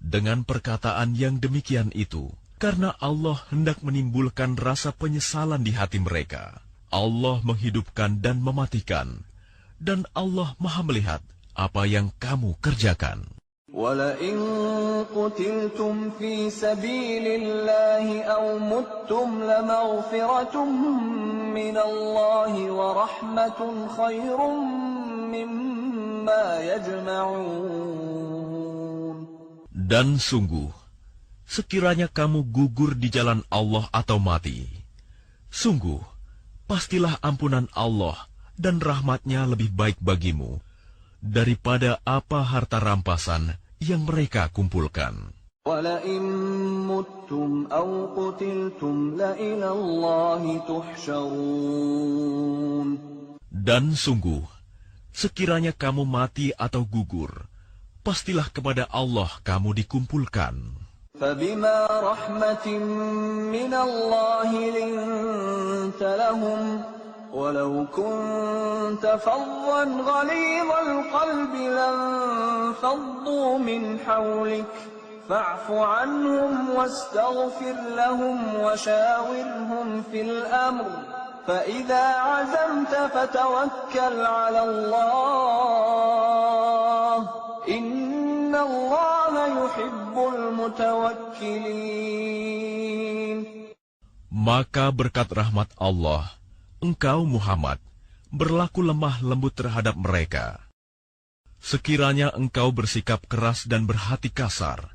Dengan perkataan yang demikian itu, karena Allah hendak menimbulkan rasa penyesalan di hati mereka, Allah menghidupkan dan mematikan, dan Allah Maha melihat apa yang kamu kerjakan. وَلَئِن قُتِلْتُمْ فِي سَبِيلِ اللَّهِ أَوْ مُتُّمْ لَمَغْفِرَةٌ مِّنَ اللَّهِ وَرَحْمَةٌ خَيْرٌ مِّمَّا يَجْمَعُونَ. Dan sungguh, sekiranya kamu gugur di jalan Allah atau mati, sungguh, pastilah ampunan Allah dan rahmat-Nya lebih baik bagimu daripada apa harta rampasan yang mereka kumpulkan. وَلَئِن مُّتُّمْ أَوْ قُتِلْتُمْ لَإِلَى اللَّهِ تُحْشَرُونَ. Dan sungguh, sekiranya kamu mati atau gugur, pastilah kepada Allah kamu dikumpulkan. فَبِمَا رَحْمَةٍ مِّنَ اللَّهِ لِنتَ لَهُمْ وَلَوْ كُنتَ فَظًّا غَلِيظَ الْقَلْبِ لَانفَضُّوا مِنْ حَوْلِكَ فَاعْفُ عَنْهُمْ وَاسْتَغْفِرْ لَهُمْ وَشَاوِرْهُمْ فِي الْأَمْرِ فَإِذَا عَزَمْتَ فَتَوَكَّلْ عَلَى اللَّهِ إِنَّ اللَّهَ يُحِبُّ الْمُتَوَكِّلِينَ. Maka berkat rahmat Allah, engkau Muhammad berlaku lemah lembut terhadap mereka. Sekiranya engkau bersikap keras dan berhati kasar,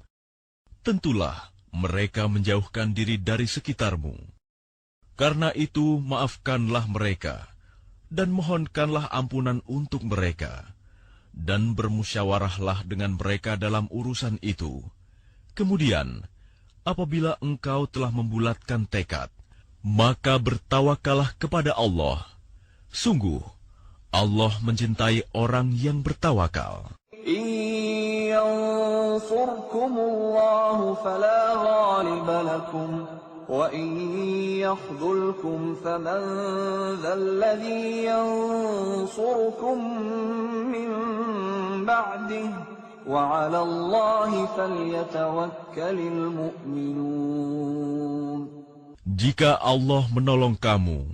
tentulah mereka menjauhkan diri dari sekitarmu. Karena itu maafkanlah mereka dan mohonkanlah ampunan untuk mereka, dan bermusyawarahlah dengan mereka dalam urusan itu. Kemudian, apabila engkau telah membulatkan tekad, maka bertawakalah kepada Allah. Sungguh, Allah mencintai orang yang bertawakal. إِن يَنصُرْكُمُ اللَّهُ فَلَا غَالِبَ لَكُمْ وَإِن يَخْذُلْكُمْ فَمَنْ ذَا الَّذِي يَنصُرُكُمْ مِنْ بَعْدِهِ وعلى الله فليتوكل المؤمنون. Jika Allah menolong kamu,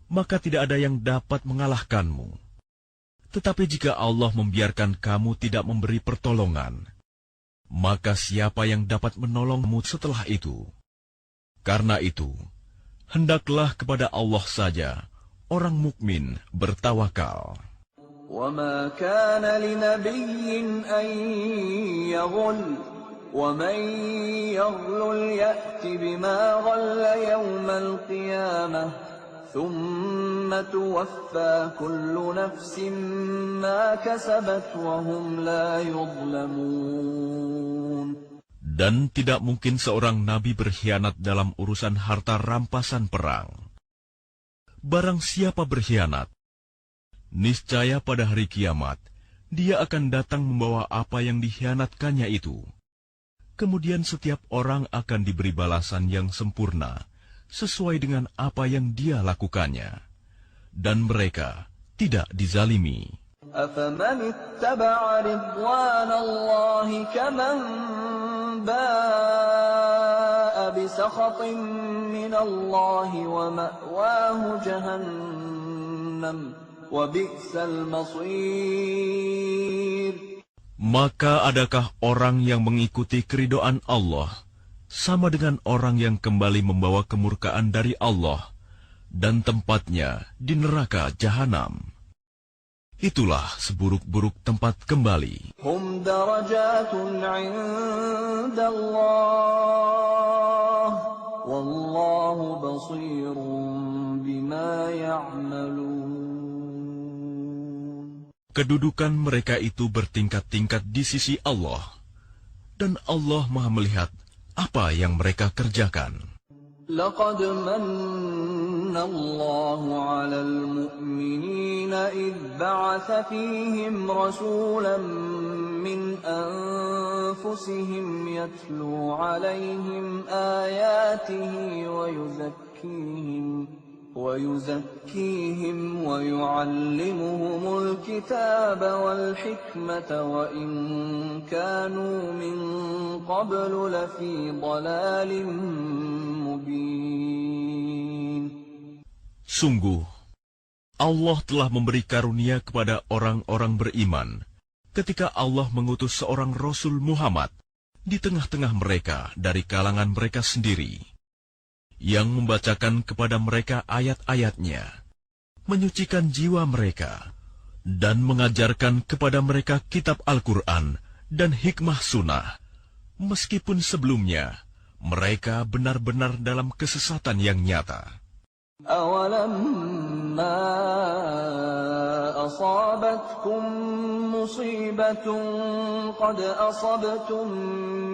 maka tidak ada yang dapat mengalahkanmu. Tetapi jika Allah membiarkan kamu tidak memberi pertolongan, maka siapa yang dapat menolongmu setelah itu? Karena itu, hendaklah kepada Allah saja orang mukmin bertawakal. وَمَا كَانَ لِنَبِيٍّ أَن يَغُلَّ وَمَن يَغْلُلْ يَأْتِ بِمَا غَلَّ يَوْمَ الْقِيَامَةِ ثُمَّ تُوَفَّى كُلُّ نَفْسٍ مَا كَسَبَتْ وَهُمْ لَا يُظْلَمُونَ. Dan tidak mungkin seorang nabi berkhianat dalam urusan harta rampasan perang. Barang siapa berkhianat, niscaya pada hari kiamat, dia akan datang membawa apa yang dikhianatkannya itu. Kemudian setiap orang akan diberi balasan yang sempurna, sesuai dengan apa yang dia lakukannya. Dan mereka tidak dizalimi. أَفَمَنِ اتَّبَعَ رِضْوَانَ اللَّهِ كَمَنْ بَاءَ بِسَخَطٍ مِّنَ اللَّهِ وَمَأْوَاهُ جَهَنَّمُ وَبِئْسَ الْمَصِيرُ. Maka adakah orang yang mengikuti keridhaan Allah sama dengan orang yang kembali membawa kemurkaan dari Allah dan tempatnya di neraka jahanam? Itulah seburuk-buruk tempat kembali. Hum darajatun 'inda Allah, wallahu basirun bima ya'malun. Kedudukan mereka itu bertingkat-tingkat di sisi Allah, dan Allah Maha melihat apa yang mereka kerjakan. Laqad manna Allahu 'alal mu'minina idh ba'atha fihim rasulan min anfusihim yatlu 'alayhim ayatihi ويزكيهم ويعلمهم الكتاب والحكمة وإن كانوا من قبل لفي ضلال مبين. Sungguh, Allah telah memberi karunia kepada orang-orang beriman ketika Allah mengutus seorang Rasul Muhammad di tengah-tengah mereka dari kalangan mereka sendiri, yang membacakan kepada mereka ayat-ayatnya, menyucikan jiwa mereka, dan mengajarkan kepada mereka kitab Al-Quran dan hikmah sunnah, meskipun sebelumnya mereka benar-benar dalam kesesatan yang nyata. أَوَلَمَّا أَصَابَتْكُم مُّصِيبَةٌ قَدْ أَصَبْتُم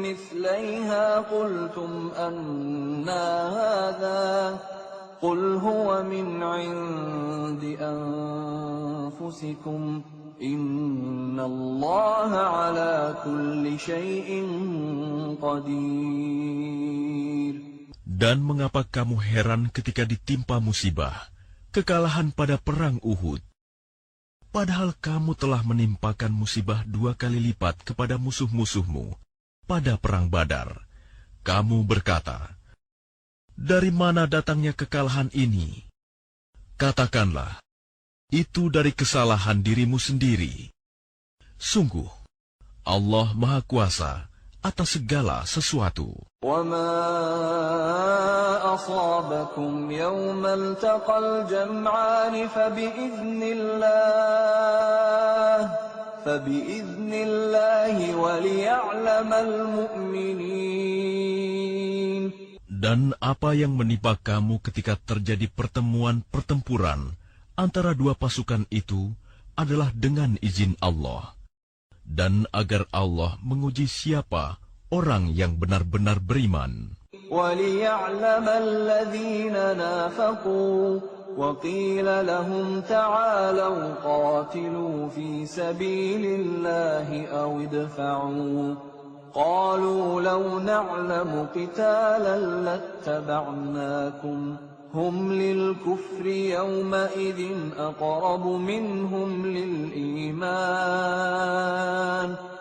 مِّثْلَيْهَا قُلْتُمْ أَنَّىٰ هَٰذَا قُلْ هُوَ مِنْ عِندِ أَنفُسِكُمْ إِنَّ اللَّهَ عَلَىٰ كُلِّ شَيْءٍ قَدِيرٌ. Dan mengapa kamu heran ketika ditimpa musibah, kekalahan pada perang Uhud? Padahal kamu telah menimpakan musibah 2 kali lipat kepada musuh-musuhmu pada perang Badar. Kamu berkata, dari mana datangnya kekalahan ini? Katakanlah, itu dari kesalahan dirimu sendiri. Sungguh, Allah Maha Kuasa atas segala sesuatu. وَمَا أَصَابَكُمْ يَوْمَ الْتَقَى الْجَمْعَانِ فَبِإِذْنِ اللَّهِ وَلِيَعْلَمَ الْمُؤْمِنِينَ. Dan apa yang menimpa kamu ketika terjadi pertemuan pertempuran antara dua pasukan itu adalah dengan izin Allah, dan agar Allah menguji siapa orang yang benar-benar beriman. وَلِيَعْلَمَ الَّذِينَ نَافَقُوا وَقِيلَ لَهُمْ تَعَالَوْا قَاتِلُوا فِي سَبِيلِ اللَّهِ أَوِ ادْفَعُوا قَالُوا لَوْ نَعْلَمُ قِتَالًا لَاتَّبَعْنَاكُمْ هُمْ لِلْكُفْرِ يَوْمَئِذٍ أَقْرَبُ مِنْهُمْ لِلْإِيمَانِ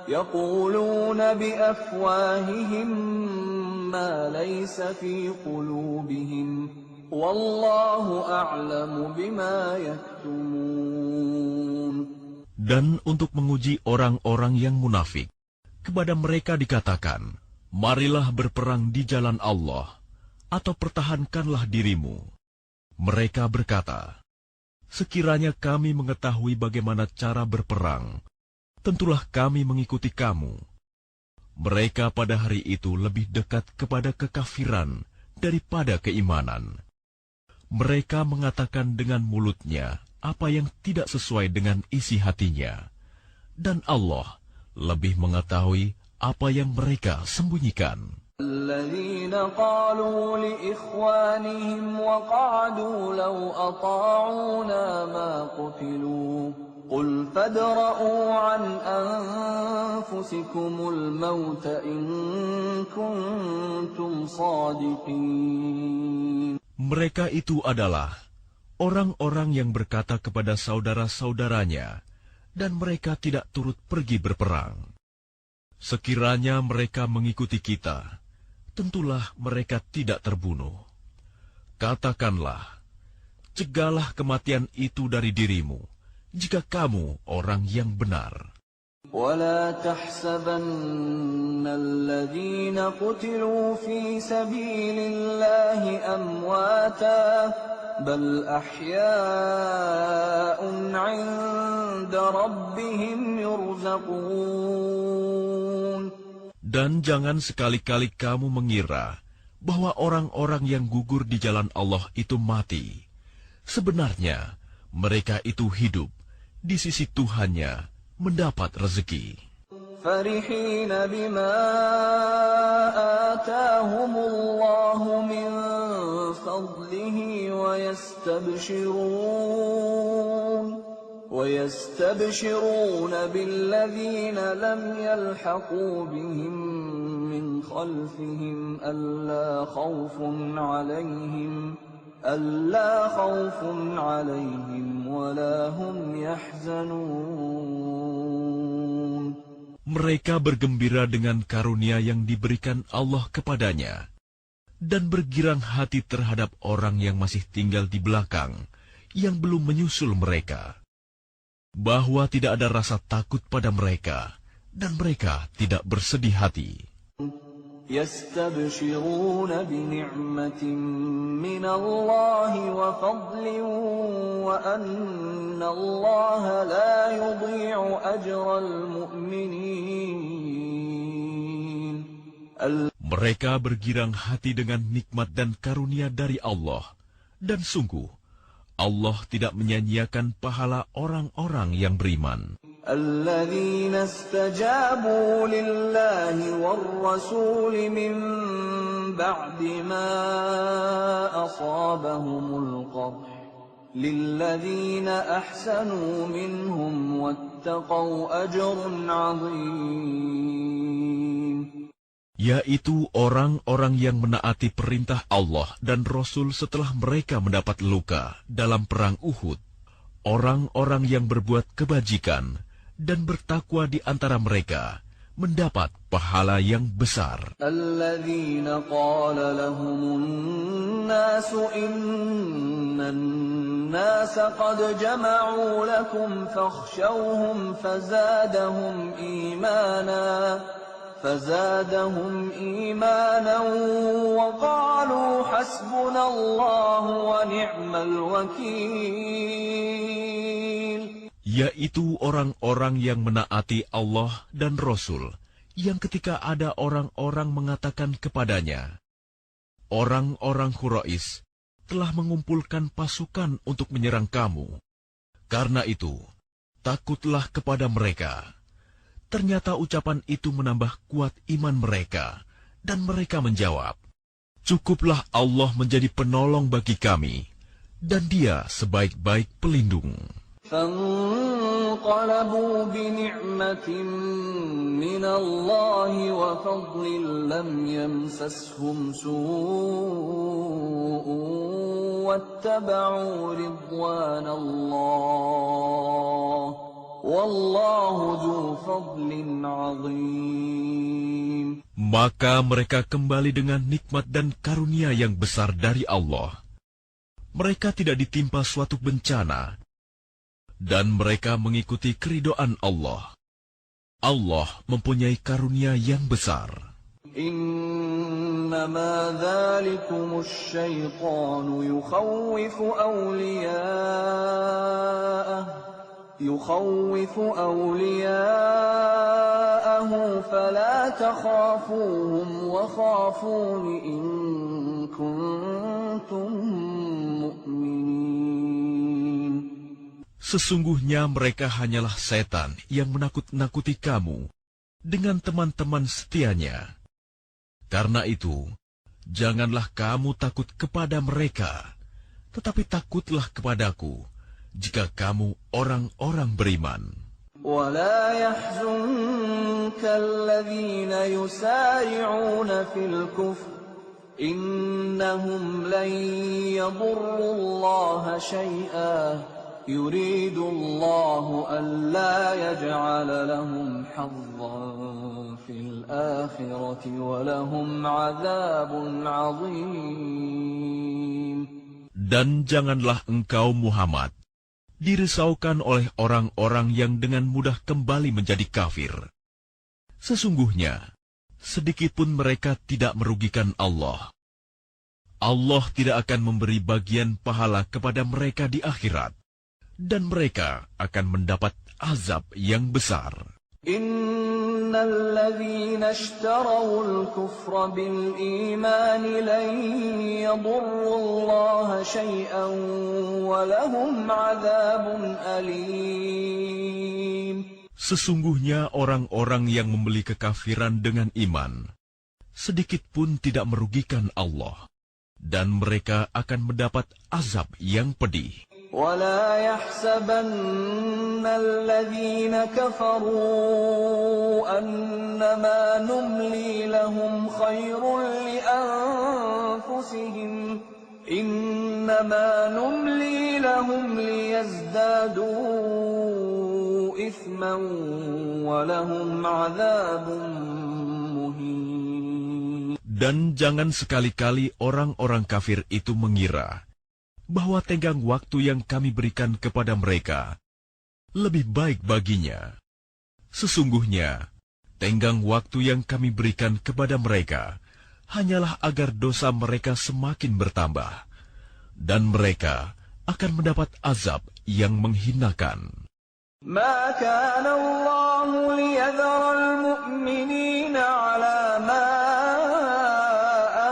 يقولون بأفواههم ما ليس في قلوبهم والله أعلم بما يكتمون. Dan untuk menguji orang-orang yang munafik, kepada mereka dikatakan, marilah berperang di jalan Allah, atau pertahankanlah dirimu. Mereka berkata, sekiranya kami mengetahui bagaimana cara berperang, tentulah kami mengikuti kamu. Mereka pada hari itu lebih dekat kepada kekafiran daripada keimanan. Mereka mengatakan dengan mulutnya apa yang tidak sesuai dengan isi hatinya, dan Allah lebih mengetahui apa yang mereka sembunyikan. الذين قالوا لإخوانهم وقعدوا لو أطاعونا ما قتلوا قل فادرءوا عن أنفسكم الموت إن كنتم صادقين. Mereka itu adalah orang-orang yang berkata kepada saudara-saudaranya, dan mereka tidak turut pergi berperang. Sekiranya mereka mengikuti kita, tentulah mereka tidak terbunuh. Katakanlah, cegahlah kematian itu dari dirimu, jika kamu orang yang benar. ولا تحسبن الذين قتلوا في سبيل الله أمواتا بل أحياء عند ربهم يرزقون. Dan jangan sekali-kali kamu mengira bahwa orang-orang yang gugur di jalan Allah itu mati. Sebenarnya mereka itu hidup di sisi Tuhannya, mendapat rezeki. فرحين بما آتاهم الله من فضله ويستبشرون بالذين لم يلحقوا بهم من خلفهم ألا خوف عليهم ولا هم يحزنون. Mereka bergembira dengan karunia yang diberikan Allah kepadanya, dan bergirang hati terhadap orang yang masih tinggal di belakang, yang belum menyusul mereka, bahwa tidak ada rasa takut pada mereka, dan mereka tidak bersedih hati. يستبشرون بنعمة من الله وفضل وأن الله لا يضيع أجر المؤمنين. Mereka bergirang hati dengan nikmat dan karunia dari Allah, dan sungguh Allah tidak menyia-nyiakan pahala orang-orang yang beriman. الذين استجابوا لله والرسول من بعد ما أصابهم القرح للذين أحسنوا منهم واتقوا أجر عظيم. Yaitu orang-orang yang menaati perintah Allah dan Rasul setelah mereka mendapat luka dalam perang Uhud. Orang-orang yang berbuat kebajikan dan bertakwa di antara mereka mendapat pahala yang besar. Alladzina qala lahumun nasu innan nasa qad jama'u lakum fakhshawhum فزادهم إيمانا وقالوا حسبنا الله ونعم الوكيل. Yaitu orang-orang yang menaati Allah dan Rasul, yang ketika ada orang-orang mengatakan kepadanya, orang-orang Quraisy telah mengumpulkan pasukan untuk menyerang kamu. Karena itu, takutlah kepada mereka. Ternyata ucapan itu menambah kuat iman mereka, dan mereka menjawab, cukuplah Allah menjadi penolong bagi kami, dan Dia sebaik-baik pelindung. فانقلبوا بنعمة من الله وفضل لم يمسسهم سوء واتبعوا رضوان الله والله ذو فضل عظيم. Maka mereka kembali dengan nikmat dan karunia yang besar dari Allah. Mereka tidak ditimpa suatu bencana, dan mereka mengikuti keridhaan Allah. Allah mempunyai karunia yang besar. إنما ذلكم الشيطان يخوف أولياءه فلا تخافوهم وخافون إن كنتم مؤمنين. Sesungguhnya mereka hanyalah setan yang menakut-nakuti kamu dengan teman-teman setianya. Karena itu, janganlah kamu takut kepada mereka, tetapi takutlah kepadaku jika kamu orang-orang beriman. ولا يحزنك الذين يسارعون في الكفر إنهم لن يضروا الله شيئا يريد الله ألا يجعل لهم حظا في الآخرة ولهم عذاب عظيم. Dan janganlah engkau Muhammad dirisaukan oleh orang-orang yang dengan mudah kembali menjadi kafir. Sesungguhnya, sedikitpun mereka tidak merugikan Allah. Allah tidak akan memberi bagian pahala kepada mereka di akhirat, dan mereka akan mendapat azab yang besar. Innal ladzina ishtaraw al-kufra bil iman lan yadurru Allah shay'an wa lahum 'adzabun alim. Sesungguhnya orang-orang yang membeli kekafiran dengan iman sedikit pun tidak merugikan Allah, dan mereka akan mendapat azab yang pedih. ولا يحسبن الذين كفروا أنما نملي لهم خير لأنفسهم إنما نملي لهم ليزدادوا إثما ولهم عذاب مهين. Dan jangan sekali-kali orang-orang kafir itu mengira bahwa tenggang waktu yang kami berikan kepada mereka lebih baik baginya. Sesungguhnya, tenggang waktu yang kami berikan kepada mereka hanyalah agar dosa mereka semakin bertambah, dan mereka akan mendapat azab yang menghinakan. ما كان الله ليذر المؤمنين على ما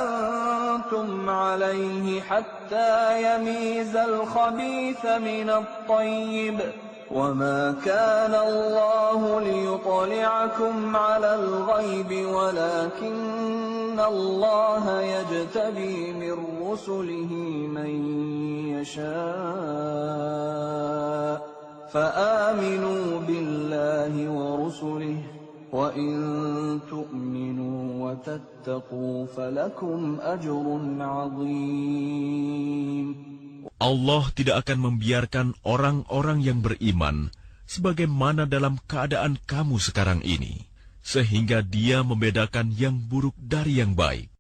أنتم عليه حتى يميز الخبيث من الطيب وما كان الله ليطلعكم على الغيب ولكن الله يجتبي من رسله من يشاء فآمنوا بالله ورسله وإن تؤمنوا وتتقوا فلكم أجر عظيم. Allah tidak akan membiarkan orang-orang yang beriman sebagaimana dalam keadaan kamu sekarang ini, sehingga Dia membedakan yang buruk dari yang baik.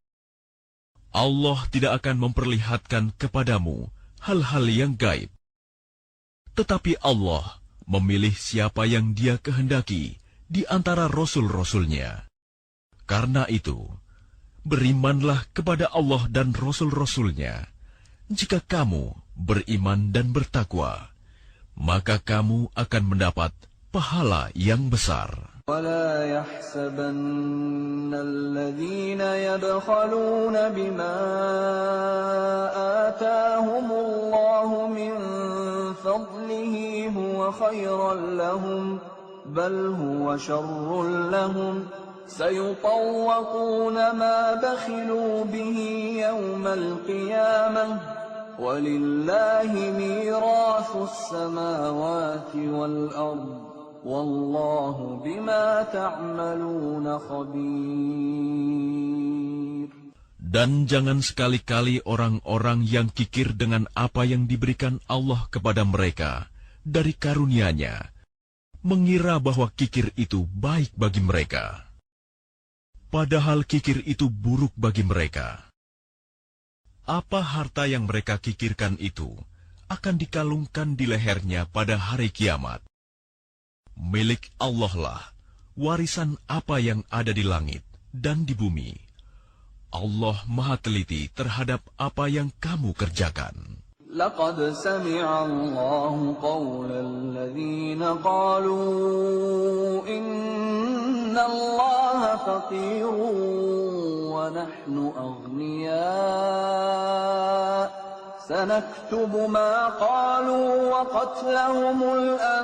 Allah tidak akan memperlihatkan kepadamu hal-hal yang gaib. Tetapi Allah memilih siapa yang Dia kehendaki di antara rasul-rasulnya. Karena itu, berimanlah kepada Allah dan rasul-rasulnya. Jika kamu beriman dan bertakwa, maka kamu akan mendapat pahala yang besar. ولا يحسبن الذين يبخلون بما آتاهم الله من فضله هو خيرا لهم بل هو شر لهم سيطوقون ما بخلوا به يوم القيامة ولله ميراث السماوات والأرض والله بما تعملون خبير. Dan jangan sekali-kali orang-orang yang kikir dengan apa yang diberikan Allah kepada mereka dari karunia-Nya mengira bahwa kikir itu baik bagi mereka. Padahal kikir itu buruk bagi mereka. Apa harta yang mereka kikirkan itu akan dikalungkan di lehernya pada hari kiamat. Milik Allah lah warisan apa yang ada di langit dan di bumi. Allah Maha Teliti terhadap apa yang kamu kerjakan. لقد سمع الله قول الذين قالوا إن الله فقير ونحن أغنياء سنكتب ما قالوا وقتلهم الأنبياء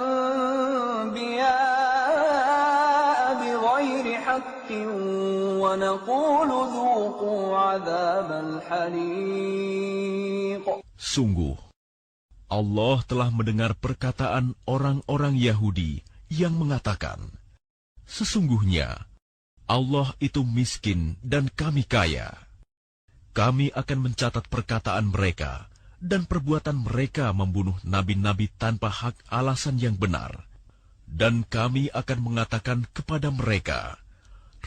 بغير حق ونقول ذوقوا عذاب الحريق. Sungguh, Allah telah mendengar perkataan orang-orang Yahudi yang mengatakan, sesungguhnya Allah itu miskin dan kami kaya. Kami akan mencatat perkataan mereka dan perbuatan mereka membunuh nabi-nabi tanpa hak alasan yang benar. Dan kami akan mengatakan kepada mereka,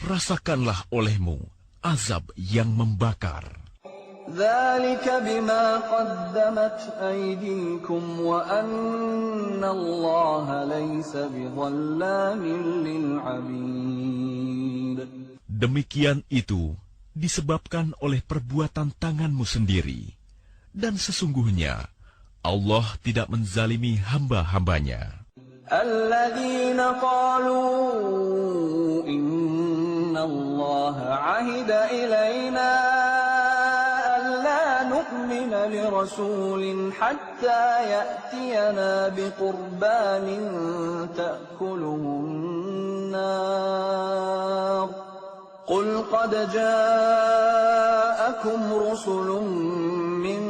rasakanlah olehmu azab yang membakar. ذلك بما قدمت أيديكم وأن الله ليس بظلام للعبيد. Demikian itu disebabkan oleh perbuatan tanganmu sendiri, dan sesungguhnya Allah tidak menzalimi hamba-hambanya. الذين قالوا إن الله عهد إلينا نؤمن لرسول حتى يأتينا بقربان تأكله النار قل قد جاءكم رسل من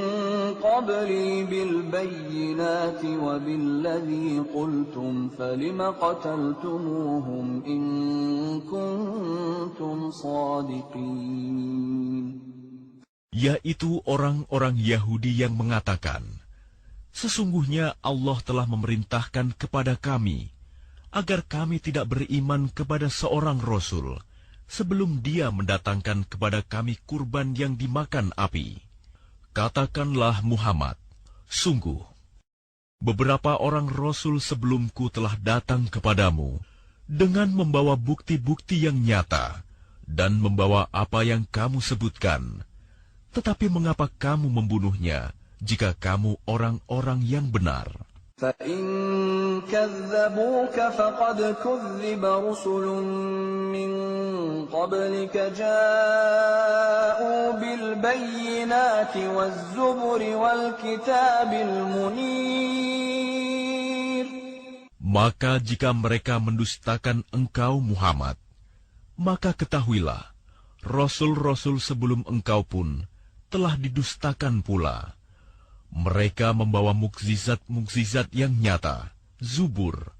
قبلي بالبينات وبالذي قلتم فلم قتلتموهم إن كنتم صادقين. Yaitu orang-orang Yahudi yang mengatakan, sesungguhnya Allah telah memerintahkan kepada kami agar kami tidak beriman kepada seorang Rasul sebelum dia mendatangkan kepada kami kurban yang dimakan api. Katakanlah Muhammad, sungguh, beberapa orang Rasul sebelumku telah datang kepadamu dengan membawa bukti-bukti yang nyata dan membawa apa yang kamu sebutkan. Tetapi mengapa kamu membunuhnya jika kamu orang-orang yang benar? فَإِن كَذَّبُوكَ فَقَدْ كُذِّبَ رُسُلٌ مِّن قَبْلِكَ جَاءُوا بِالْبَيِّنَاتِ وَالزُّبُرِ وَالْكِتَابِ الْمُنِيرِ. Maka jika mereka mendustakan engkau Muhammad, maka ketahuilah, Rasul-Rasul sebelum engkau pun telah didustakan pula. Mereka membawa mukjizat-mukjizat yang nyata, Zubur,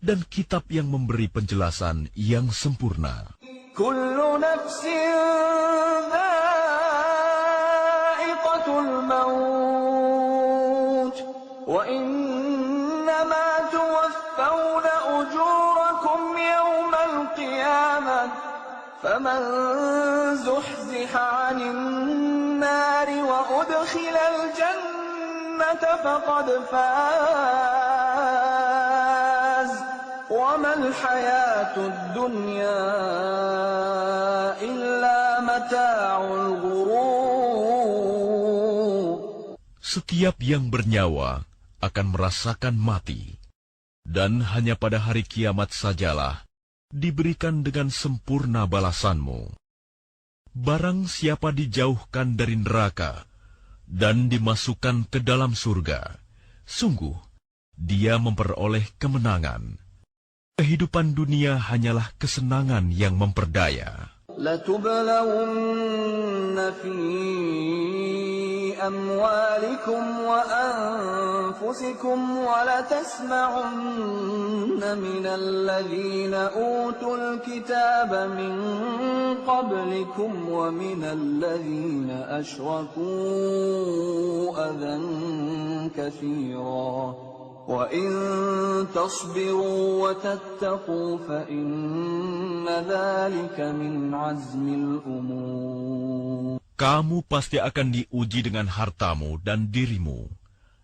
dan kitab yang memberi penjelasan yang sempurna. Kullu nafsin dha'iqatul maut, wa innama tuwaffawna ujurakum yawmal qiyamah. فمن زحزح عن النار وأدخل الجنة فقد فاز وما الحياة الدنيا إلا متاع الغرور. Setiap yang bernyawa akan merasakan mati, dan hanya pada hari kiamat sajalah diberikan dengan sempurna balasanmu. Barang siapa dijauhkan dari neraka dan dimasukkan ke dalam surga, sungguh dia memperoleh kemenangan. Kehidupan dunia hanyalah kesenangan yang memperdaya. لَتُبْلَوُنَّ فِي أَمْوَالِكُمْ وَأَنفُسِكُمْ وَلَتَسْمَعُنَّ مِنَ الَّذِينَ أُوتُوا الْكِتَابَ مِنْ قَبْلِكُمْ وَمِنَ الَّذِينَ أَشْرَكُوا أَذًى كَثِيرًا وَإِن تَصْبِرُوا وَتَتَّقُوا فَإِنَّ ذَلِكَ مِنْ عَزْمِ الْأُمُورِ. Kamu pasti akan diuji dengan hartamu dan dirimu,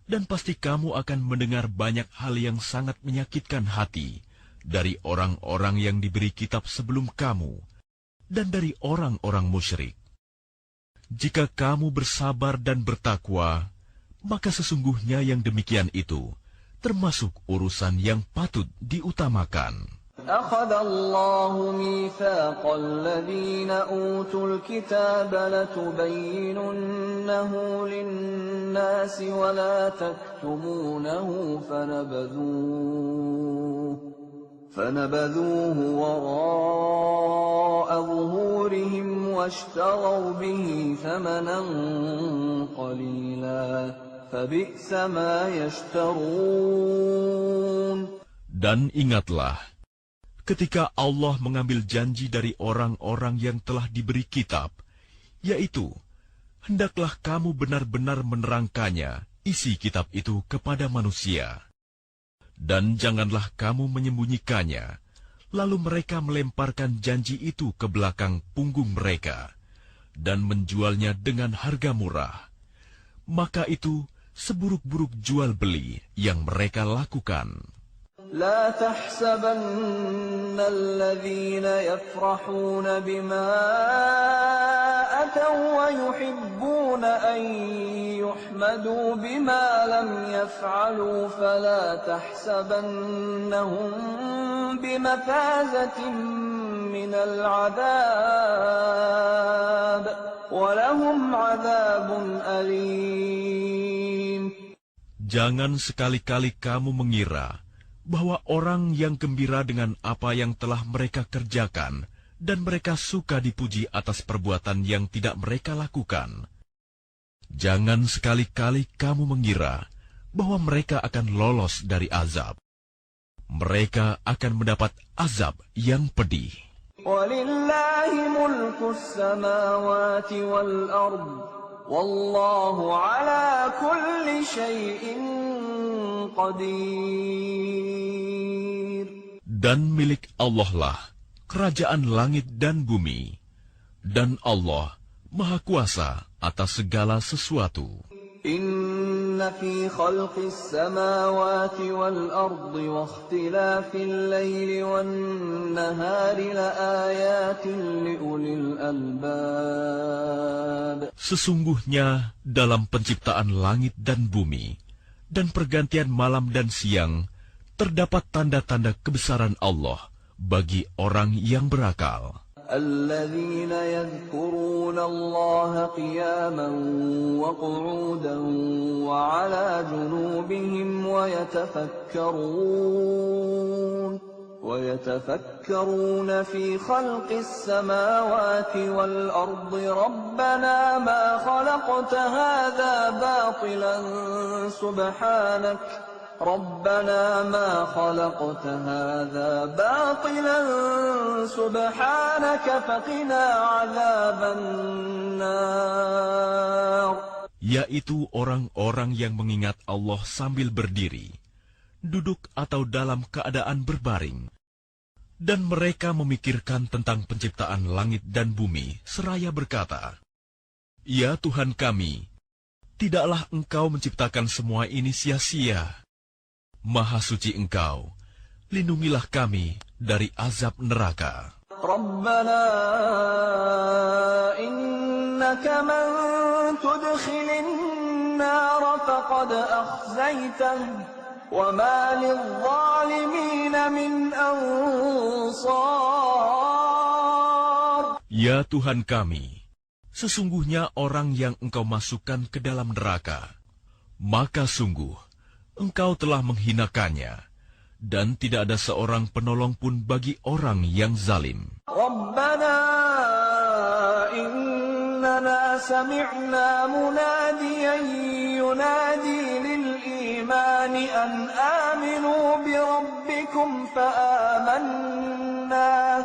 dan pasti kamu akan mendengar banyak hal yang sangat menyakitkan hati dari orang-orang yang diberi kitab sebelum kamu, dan dari orang-orang musyrik. Jika kamu bersabar dan bertakwa, maka sesungguhnya yang demikian itu termasuk urusan yang patut diutamakan. أَخَذَ اللَّهُ مِيثَاقَ الَّذِينَ أُوتُوا الْكِتَابَ لَتُبَيِّنُنَّهُ لِلنَّاسِ وَلَا تَكْتُمُونَهُ فَنَبَذُوهُ وَرَاءَ ظُهُورِهِمْ وَاشْتَرَوْا بِهِ ثَمَنًا قَلِيلًا فَبِئْسَ مَا يَشْتَرُونَ. Dan ingatlah, ketika Allah mengambil janji dari orang-orang yang telah diberi kitab, yaitu, hendaklah kamu benar-benar menerangkannya, isi kitab itu kepada manusia. Dan janganlah kamu menyembunyikannya, lalu mereka melemparkan janji itu ke belakang punggung mereka, dan menjualnya dengan harga murah. Maka itu seburuk-buruk jual beli yang mereka lakukan. لا تحسبن الذين يفرحون بما أتوا ويحبون أن يحمدوا بما لم يفعلوا فلا تحسبنهم بمفازة من العذاب ولهم عذاب أليم. Jangan sekali-kali kamu mengira bahwa orang yang gembira dengan apa yang telah mereka kerjakan dan mereka suka dipuji atas perbuatan yang tidak mereka lakukan. Jangan sekali-kali kamu mengira bahwa mereka akan lolos dari azab. Mereka akan mendapat azab yang pedih. وَلِلَّهِ مُلْكُ السَّمَاوَاتِ وَالْأَرْضِ وَاللَّهُ عَلَى كُلِّ شَيْءٍ قَدِيرٌ. Dan milik Allah lah kerajaan langit dan bumi, dan Allah Maha Kuasa atas segala sesuatu. Inna fi khalqis samawati wal ardi wa ikhtilafil laili wan nahari laayatin liulil albab. Sesungguhnya dalam penciptaan langit dan bumi dan pergantian malam dan siang terdapat tanda-tanda kebesaran Allah bagi orang yang berakal. الذين يذكرون الله قياما وقعودا وعلى جنوبهم ويتفكرون في خلق السماوات والأرض ربنا ما خلقت هذا باطلا سبحانك ربنا ما خلقت هذا باطلا سبحانك فقنا عذاب النار. Yaitu orang-orang yang mengingat Allah sambil berdiri, duduk atau dalam keadaan berbaring. Dan mereka memikirkan tentang penciptaan langit dan bumi, seraya berkata, "Ya Tuhan kami, tidaklah Engkau menciptakan semua ini sia-sia. Maha suci Engkau, lindungilah kami dari azab neraka." Rabbana innaka man tudkhilin nar faqad akhzaytah wa ma lidh-dhalimin min ansar. Ya Tuhan kami, sesungguhnya orang yang Engkau masukkan ke dalam neraka, maka sungguh Engkau telah menghinakannya, dan tidak ada seorang penolong pun bagi orang yang zalim. Rabbana innana sami'na munadiyan yunadi lil-imani an aminu bi rabbikum fa amanna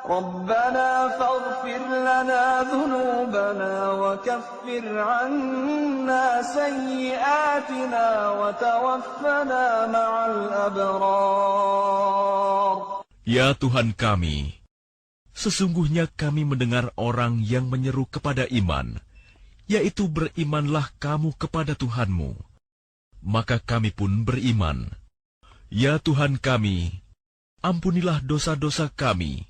ربنا فاغفر لنا ذنوبنا وكفر عنا سيئاتنا وتوفنا مع الأبرار. Ya Tuhan kami, sesungguhnya kami mendengar orang yang menyeru kepada iman, yaitu berimanlah kamu kepada Tuhanmu. Maka kami pun beriman. Ya Tuhan kami, ampunilah dosa-dosa kami,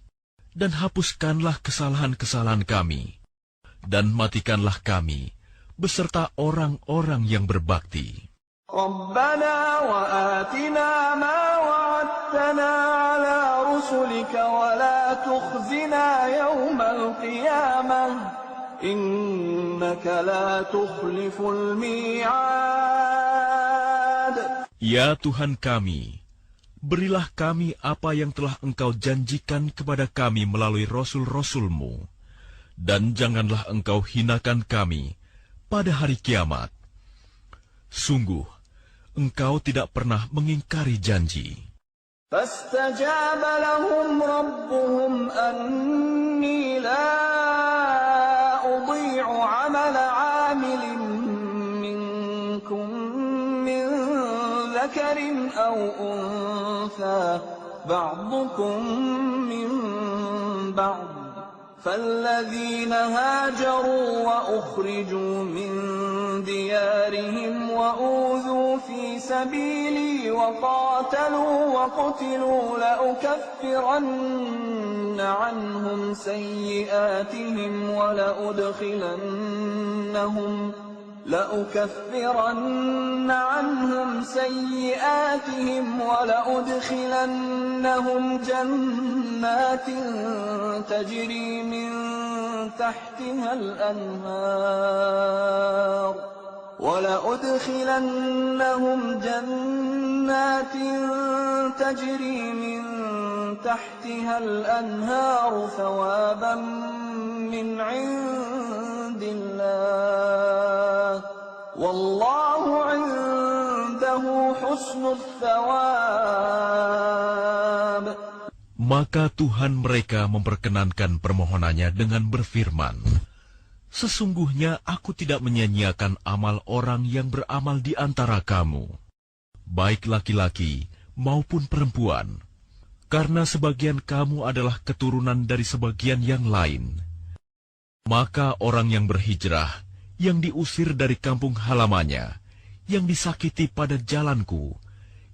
dan hapuskanlah kesalahan-kesalahan kami, dan matikanlah kami beserta orang-orang yang berbakti. Rabbana wa atina ma wa'adtana ala rusulika wa la tukhzina yawmal qiyamah innaka la tukhliful mi'ad. Ya Tuhan kami, berilah kami apa yang telah Engkau janjikan kepada kami melalui Rasul-Rasul-Mu, dan janganlah Engkau hinakan kami pada hari kiamat. Sungguh, Engkau tidak pernah mengingkari janji. فاستجاب لهم ربهم أني لا أضيع عمل عامل منكم من ذكر أو أنثى بعضكم من بعض فالذين هاجروا وأخرجوا من ديارهم وأوذوا في سبيلي وقاتلوا وقتلوا لأكفرن عنهم سيئاتهم ولأدخلنهم جنات تجري من تحتها الأنهار ثوابا من عند الله والله عنده حسن الثواب. Maka Tuhan mereka memperkenankan permohonannya dengan berfirman, sesungguhnya aku tidak menyia-nyiakan amal orang yang beramal di antara kamu, baik laki-laki maupun perempuan, karena sebagian kamu adalah keturunan dari sebagian yang lain. Maka orang yang berhijrah, yang diusir dari kampung halamannya, yang disakiti pada jalanku,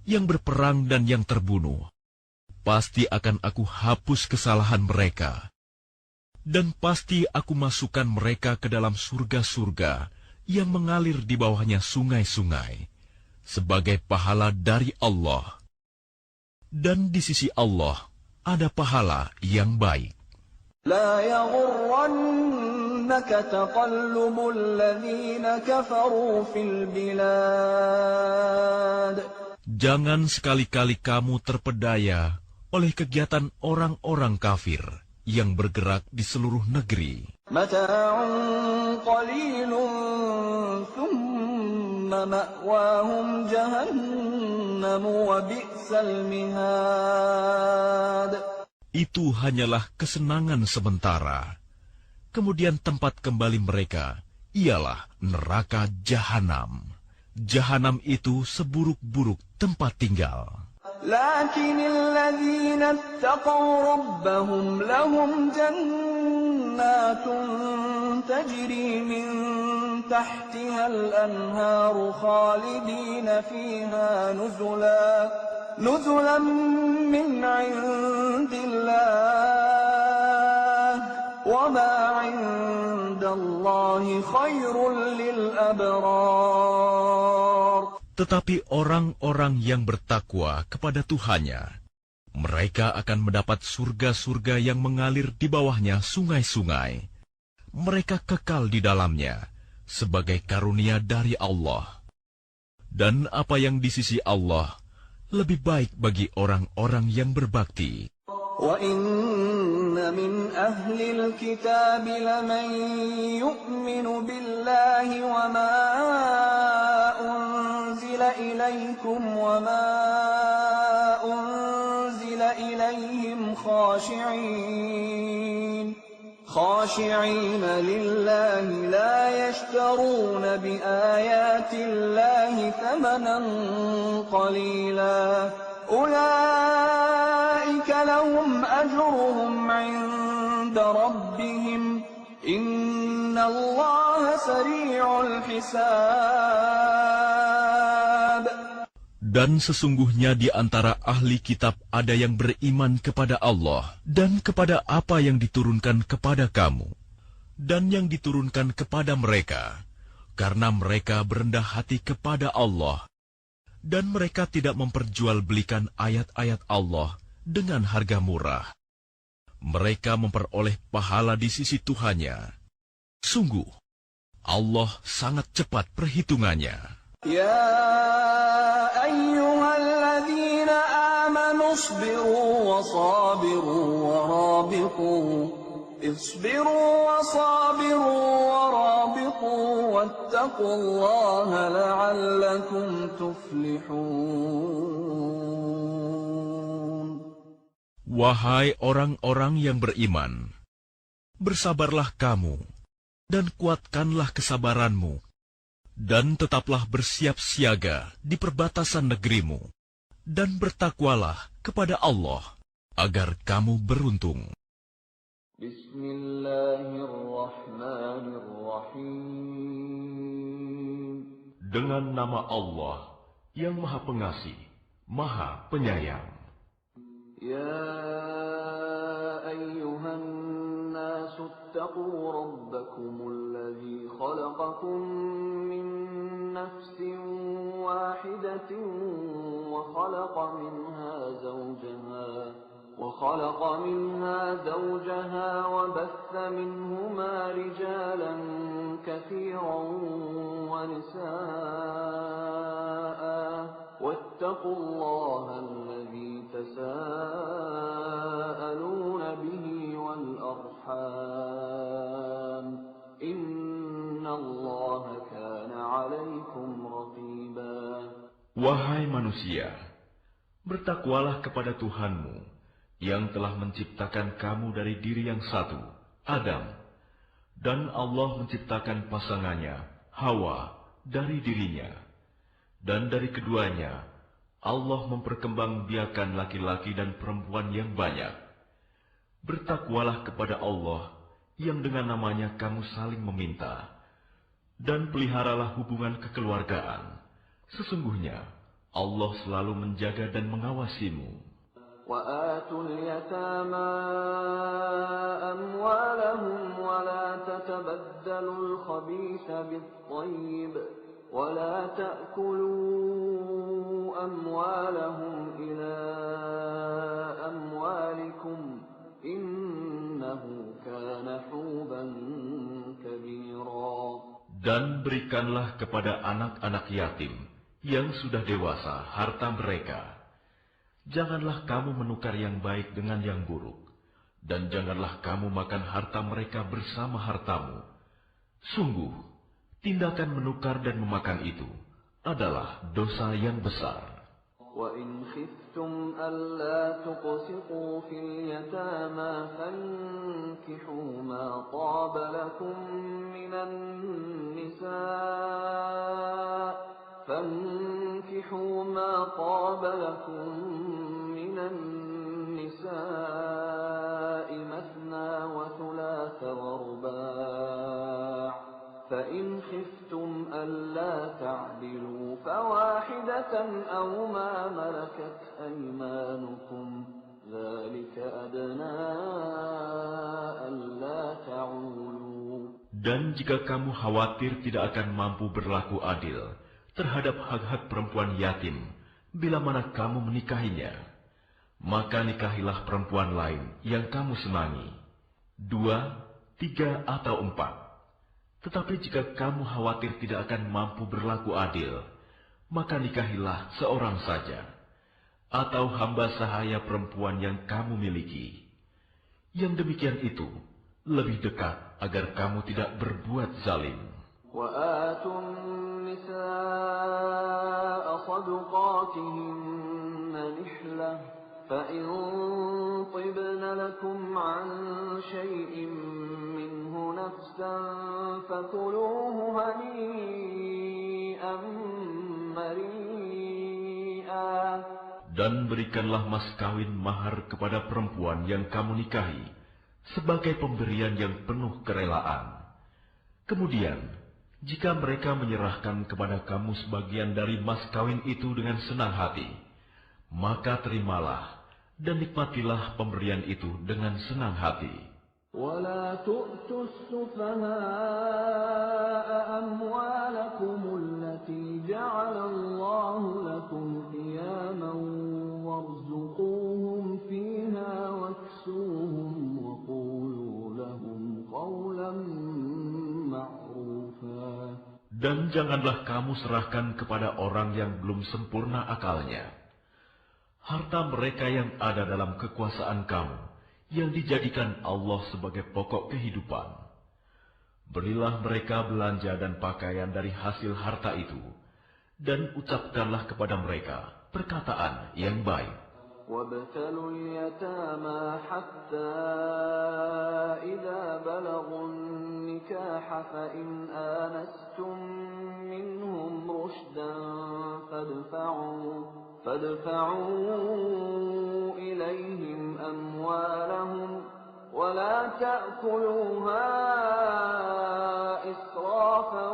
yang berperang dan yang terbunuh, pasti akan aku hapus kesalahan mereka. Dan pasti aku masukkan mereka ke dalam surga-surga yang mengalir di bawahnya sungai-sungai, sebagai pahala dari Allah. Dan di sisi Allah ada pahala yang baik. لا يغرنك تقلب الذين كفروا في البلاد. Jangan sekali-kali kamu terpedaya oleh kegiatan orang-orang kafir yang bergerak di seluruh negeri. متاع قليل ثم مأواهم جهنم وبئس المهاد. Itu hanyalah kesenangan sementara. Kemudian tempat kembali mereka ialah neraka Jahanam. Jahanam itu seburuk-buruk tempat tinggal. لكن الذين اتقوا ربهم لهم جنات تجري من تحتها الأنهار خالدين فيها نزلا من عند الله وما عند الله خير للأبرار. Tetapi orang-orang yang bertakwa kepada Tuhannya, mereka akan mendapat surga-surga yang mengalir di bawahnya sungai-sungai. Mereka kekal di dalamnya sebagai karunia dari Allah. Dan apa yang di sisi Allah lebih baik bagi orang-orang yang berbakti. وَإِنَّ مِنْ أَهْلِ الْكِتَابِ لَمَنْ يُؤْمِنُ بِاللَّهِ وَمَا أُنْزِلَ إِلَيْكُمْ وَمَا أُنْزِلَ إِلَيْهِمْ خَاشِعِينَ خاشعين لله لا يشترون بآيات الله ثمنا قليلا أولئك لهم أجرهم عند ربهم إن الله سريع الحساب. Dan sesungguhnya di antara ahli kitab ada yang beriman kepada Allah dan kepada apa yang diturunkan kepada kamu dan yang diturunkan kepada mereka, karena mereka berendah hati kepada Allah dan mereka tidak memperjualbelikan ayat-ayat Allah dengan harga murah. Mereka memperoleh pahala di sisi Tuhannya. Sungguh, Allah sangat cepat perhitungannya. يا أيها الذين آمنوا اصبروا وصابروا واتقوا الله لعلكم تفلحون. Wahai orang-orang yang beriman, bersabarlah kamu dan kuatkanlah kesabaranmu, dan tetaplah bersiap siaga di perbatasan negerimu, dan bertakwalah kepada Allah, agar kamu beruntung. Bismillahirrahmanirrahim. Dengan nama Allah yang Maha Pengasih, Maha Penyayang. Ya ayyuhan nasu attaqu rabbakumul ladzi khalaqakum min nafsin wahidatin wa khalaqa minha zawjaha wa batha minhuma rijalan katsiran wa nisaa'a واتقوا الله الذي تساءلون به والأرحام إن الله كان عليكم رقيبا. Wahai manusia, bertakwalah kepada Tuhanmu yang telah menciptakan kamu dari diri yang satu, Adam, dan Allah menciptakan pasangannya, Hawa, dari dirinya. Dan dari keduanya, Allah memperkembangbiakan laki-laki dan perempuan yang banyak. Bertakwalah kepada Allah yang dengan namanya kamu saling meminta, dan peliharalah hubungan kekeluargaan. Sesungguhnya Allah selalu menjaga dan mengawasimu. وآتوا اليتامى أموالهم ولا تتبدلوا الخبيث بالطيب ولا تأكلوا أموالهم إلى أموالكم إنه كان حوبا كبيرا. Dan berikanlah kepada anak-anak yatim yang sudah dewasa harta mereka. Janganlah kamu menukar yang baik dengan yang buruk, dan janganlah kamu makan harta mereka bersama hartamu. Sungguh, tindakan menukar dan memakan itu adalah dosa yang besar. وَإِنْ خِفْتُمْ أَلَّا تُقْسِطُوا فِي الْيَتَامَى فَانكِحُوا مَا طَابَ لَكُم مِّنَ النِّسَاءِ مَثْنَىٰ وَثُلَاثَ وَرُبَاعَ فَإِنْ خِفْتُمْ أَلَّا تَعْدِلُوا فَوَاحِدَةً أَوْ مَا مَلَكَتْ أَيْمَانُكُمْ ذَلِكَ أَدْنَىٰ أَلَّا تَعُولُوا. Dan jika kamu khawatir tidak akan mampu berlaku adil terhadap hak-hak perempuan yatim bila mana kamu menikahinya, maka nikahilah perempuan lain yang kamu senangi, 2, 3, atau 4. Tetapi jika kamu khawatir tidak akan mampu berlaku adil, maka nikahilah seorang saja, atau hamba sahaya perempuan yang kamu miliki. Yang demikian itu lebih dekat agar kamu tidak berbuat zalim. وَآتُوا النِّسَاءَ صَدُقَاتِهِنَّ نِحْلَةً فإن طبن لكم عن شيء منه نفسا فكلوه هنيئا مريئا. Dan berikanlah mas kawin mahar kepada perempuan yang kamu nikahi sebagai pemberian yang penuh kerelaan. Kemudian, jika mereka menyerahkan kepada kamu sebagian dari mas kawin itu dengan senang hati, maka terimalah dan nikmatilah pemberian itu dengan senang hati. ولا تؤتوا السفهاء أموالكم التي جعل الله لكم قياما وارزقوهم فيها واكسوهم وقولوا لهم قولا معروفا. Dan janganlah kamu serahkan kepada orang yang belum sempurna akalnya harta mereka yang ada dalam kekuasaan kamu, yang dijadikan Allah sebagai pokok kehidupan. Berilah mereka belanja dan pakaian dari hasil harta itu, dan ucapkanlah kepada mereka perkataan yang baik. وابتلوا اليتامى حتى إذا بلغوا النكاح فإن آنستم منهم رشدا فادفعوا إليهم أموالهم ولا تأكلوها إسرافا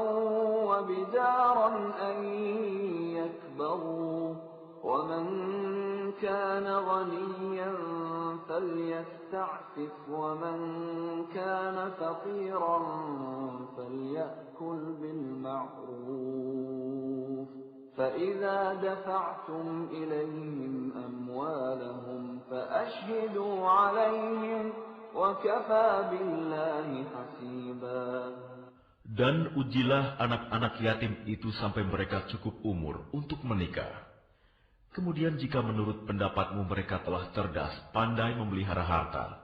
وبدارا أن يكبروا ومن كان غنيا فليستعفف ومن كان فقيرا فليأكل بالمعروف فإذا دفعتم إليهم أموالهم فأشهدوا عليهم وكفى بالله حسيبا. Dan ujilah anak-anak yatim itu sampai mereka cukup umur untuk menikah. Kemudian jika menurut pendapatmu mereka telah cerdas, pandai memelihara harta,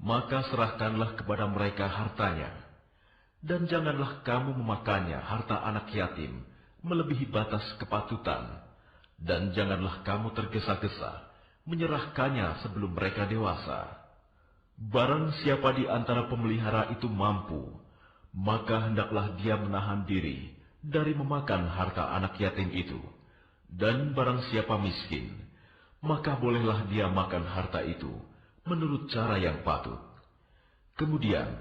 maka serahkanlah kepada mereka hartanya. Dan janganlah kamu memakannya harta anak yatim melebihi batas kepatutan. Dan janganlah kamu tergesa-gesa menyerahkannya sebelum mereka dewasa. Barang siapa di antara pemelihara itu mampu, maka hendaklah dia menahan diri dari memakan harta anak yatim itu. Dan barang siapa miskin, maka bolehlah dia makan harta itu menurut cara yang patut. Kemudian,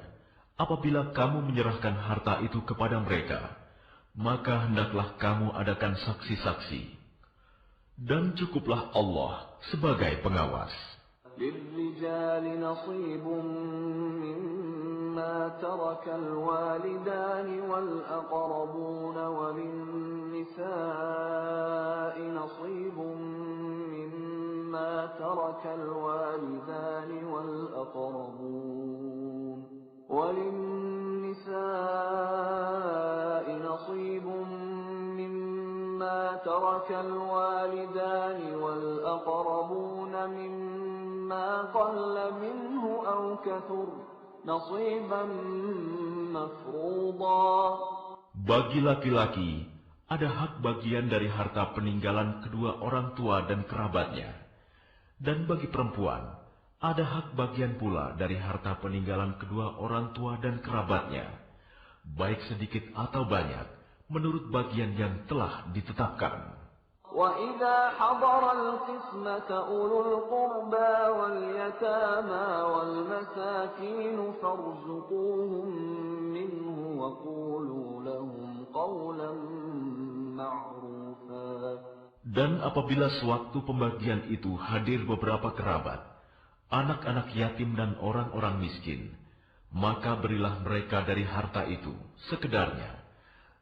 apabila kamu menyerahkan harta itu kepada mereka, maka hendaklah kamu adakan saksi-saksi. Dan cukuplah Allah sebagai pengawas. للرجال نصيب مما ترك الوالدان والأقربون وللنساء نصيب مما ترك الوالدان والأقربون وللنساء نصيب مما ترك الوالدان والأقربون مما قل منه أو كثر نصيبا مفروضا. Bagi laki-laki ada hak bagian dari harta peninggalan kedua orang tua dan kerabatnya. Dan bagi perempuan ada hak bagian pula dari harta peninggalan kedua orang tua dan kerabatnya, baik sedikit atau banyak, menurut bagian yang telah ditetapkan. وَإِذَا حَضَرَ الْقِسْمَةَ أُولُو الْقُرْبَى وَالْيَتَامَى وَالْمَسَاكِينُ فَارْزُقُوهُم مِّنْهُ وَقُولُوا لَهُمْ قَوْلًا مَّعْرُوفًا. Dan apabila sewaktu pembagian itu hadir beberapa kerabat, anak-anak yatim dan orang-orang miskin, maka berilah mereka dari harta itu sekedarnya,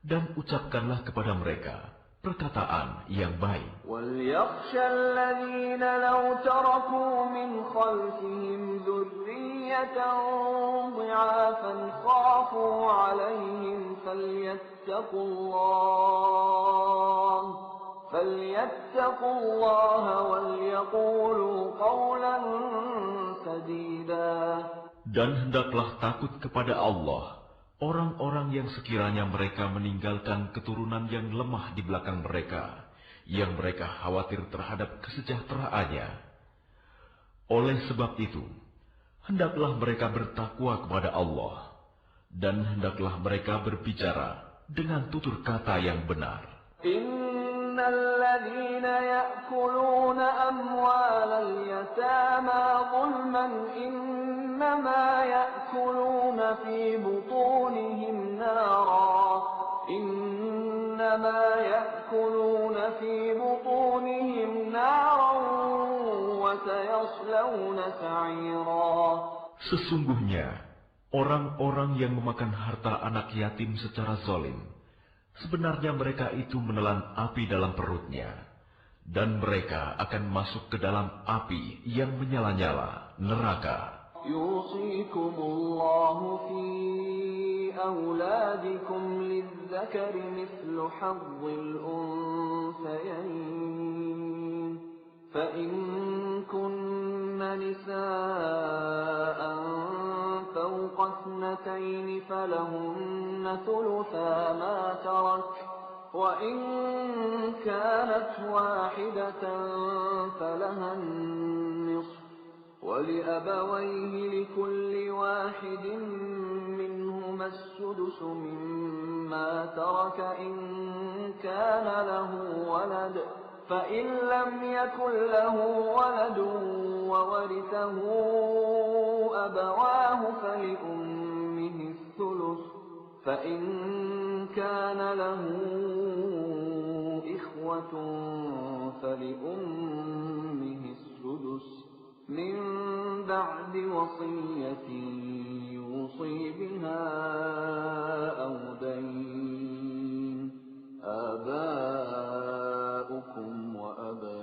dan ucapkanlah kepada mereka perkataan yang baik. وَلْيَخْشَ الَّذِينَ لَوْ تَرَكُوا مِنْ خَلْفِهِمْ ذُرِّيَّةً ضِعَافًا خَافُوا عَلَيْهِمْ فَلْيَتَّقُوا اللَّهَ وَلْيَقُولُوا قَوْلًا سَدِيدًا. Dan hendaklah takut kepada Allah orang-orang yang sekiranya mereka meninggalkan keturunan yang lemah di belakang mereka, yang mereka khawatir terhadap kesejahteraannya. Oleh sebab itu, hendaklah mereka bertakwa kepada Allah, dan hendaklah mereka berbicara dengan tutur kata yang benar. Innal ladzina ya'kuluna amwalal yatama zulman innama ya'kuluna fi butunihim nara. Innama ya'kuluna fi butunihim naran wa sayaslawna sa'ira. Sesungguhnya, orang-orang yang memakan harta anak yatim secara zalim, sebenarnya mereka itu menelan api dalam perutnya, dan mereka akan masuk ke dalam api yang menyala-nyala, neraka. Yusikumullahu fi awladikum lidzakari mithlu hazzil unsayayn. فإن كن نساء فوق اثنتين فلهن ثلثا ما ترك وإن كانت واحدة فلها النصف ولأبويه لكل واحد منهما السدس مما ترك إن كان له ولد فإن لم يكن له ولد وورثه أبواه فلأمه الثلث فإن كان له إخوة فلأمه السدس من بعد وصية يوصي بها أو دين آباؤكم وأبناؤكم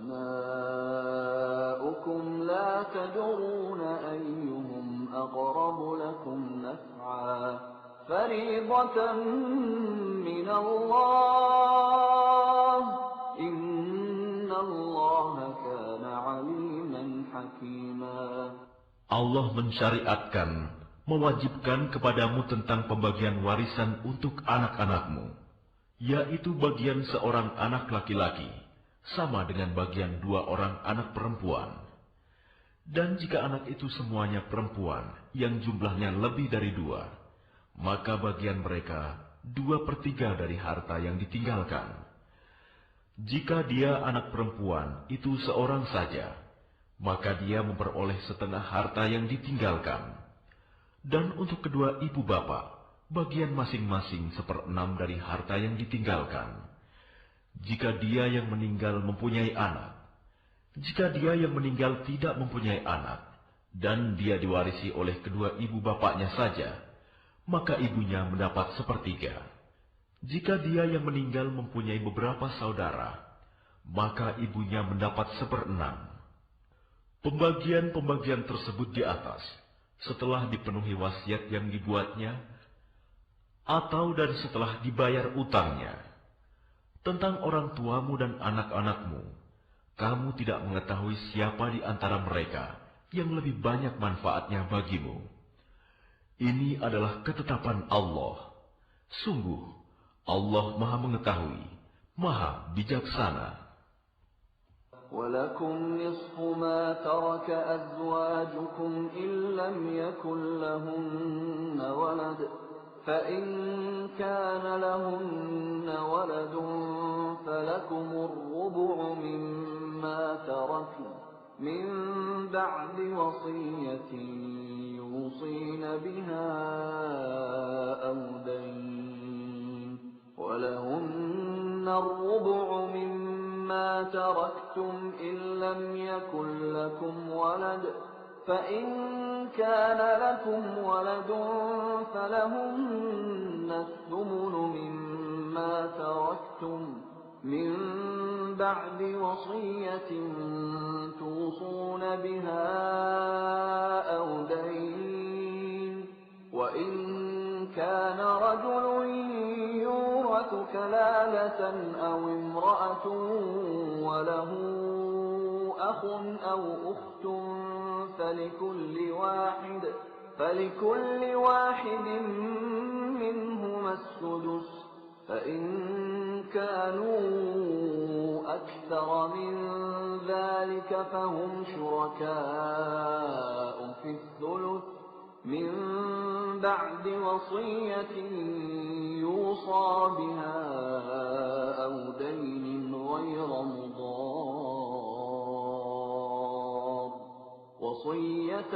لا تدرون أيهم أقرب لكم نفعا فريضة من الله إن الله كان عليما حكيما. Allah mensyariatkan, mewajibkan kepadamu tentang pembagian warisan untuk anak-anakmu, yaitu bagian seorang anak laki-laki, sama dengan bagian dua orang anak perempuan. Dan jika anak itu semuanya perempuan, yang jumlahnya lebih dari dua, maka bagian mereka 2/3 dari harta yang ditinggalkan. Jika dia anak perempuan itu seorang saja, maka dia memperoleh setengah harta yang ditinggalkan. Dan untuk kedua ibu bapak, bagian masing-masing 1/6 dari harta yang ditinggalkan. Jika dia yang meninggal mempunyai anak, jika dia yang meninggal tidak mempunyai anak, dan dia diwarisi oleh kedua ibu bapaknya saja, maka ibunya mendapat 1/3. Jika dia yang meninggal mempunyai beberapa saudara, maka ibunya mendapat 1/6. Pembagian-pembagian tersebut di atas, setelah dipenuhi wasiat yang dibuatnya, atau dan setelah dibayar utangnya. Tentang orang tuamu dan anak-anakmu, kamu tidak mengetahui siapa di antara mereka yang lebih banyak manfaatnya bagimu. Ini adalah ketetapan Allah. Sungguh, Allah Maha Mengetahui, Maha Bijaksana. وَلَكُمْ نِصْفُ مَا تَرَكَ أَزْوَاجُكُمْ إِنْ لَمْ يَكُنْ لَهُنَّ وَلَدٌ فَإِنْ كَانَ لَهُنَّ وَلَدٌ فَلَكُمُ الرُّبُعُ مِمَّا تَرَكْنَ مِنْ بَعْدِ وَصِيَّةٍ يُوصِينَ بِهَا أَوْ دَيْنٍ وَلَهُنَّ الرُّبُعُ مِمَّا تَرَكْتُمْ إِنْ لَمْ يَكُنْ لَكُمْ وَلَدٌ فَإِنْ كَانَ لَكُمْ وَلَدٌ فَلَهُنَّ الثُّمُنُ مِمَّا تَرَكْتُمْ مِنْ بَعْدِ وَصِيَّةٍ تُوصُونَ بِهَا أَوْ دَيْنٍ وَإِنْ كَانَ رَجُلٌ يُورَثُ كَلَالَةً أَوْ امْرَأَةٌ وَلَهُ أَخٌ أَوْ أُخْتٌ فلكل واحد منهما السدس فإن كانوا أكثر من ذلك فهم شركاء في الثلث من بعد وصية يوصى بها أو دين غير مضار وصية